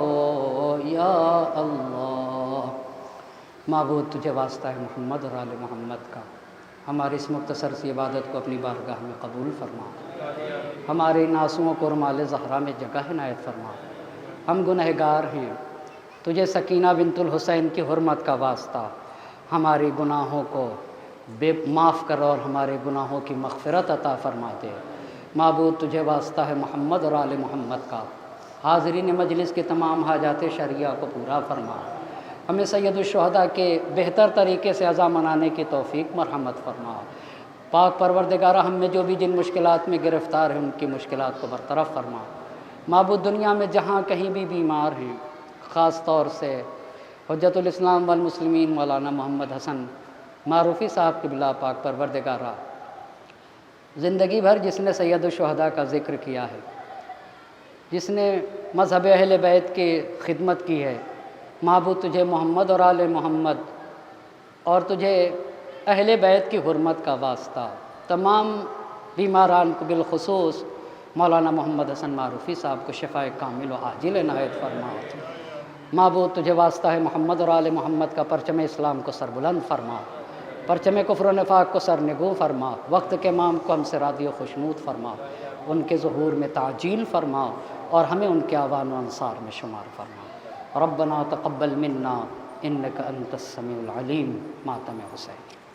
یا اللہ۔ معبود تجھے واسطہ ہے محمد اور آل محمد کا، ہماری اس مختصر سی عبادت کو اپنی بارگاہ میں قبول فرما، ہمارے ان آنسوؤں کو رمال زہرا میں جگہ عنایت فرما۔ ہم گنہگار ہیں، تجھے سکینہ بنت الحسین کی حرمت کا واسطہ ہمارے گناہوں کو معاف کر اور ہمارے گناہوں کی مغفرت عطا فرما دے۔ معبود تجھے واسطہ ہے محمد اور آل محمد کا، حاضرین مجلس کے تمام حاجات شرعیہ کو پورا فرما۔ ہمیں سید الشہداء کے بہتر طریقے سے عزا منانے کی توفیق مرحمت فرما۔ پاک پروردگارہ ہم میں جو بھی جن مشکلات میں گرفتار ہیں ان کی مشکلات کو برطرف فرما۔ معبود دنیا میں جہاں کہیں بھی بیمار ہیں، خاص طور سے حجت الاسلام والمسلمین مولانا محمد حسن معروفی صاحب کی بلا پاک پروردگارہ، زندگی بھر جس نے سید الشہداء کا ذکر کیا ہے، جس نے مذہب اہل بیت کی خدمت کی ہے، معبود تجھے محمد اور آل محمد اور تجھے اہل بیت کی حرمت کا واسطہ تمام بیماران کو بالخصوص مولانا محمد حسن معروفی صاحب کو شفائے کامل و عاجل عنایت فرما۔ معبود تجھے واسطہ ہے محمد اور آل محمد کا پرچم اسلام کو سربلند فرما، پرچم کفر و نفاق کو سرنگو فرما، وقت کے امام کو ہم سے راضی و خوشنود فرما، ان کے ظہور میں تعجیل فرما اور ہمیں ان کے اعوان و انصار میں شمار فرما۔ ربنا تقبل منا انک انت السمیع العلیم۔ ماتم حسین۔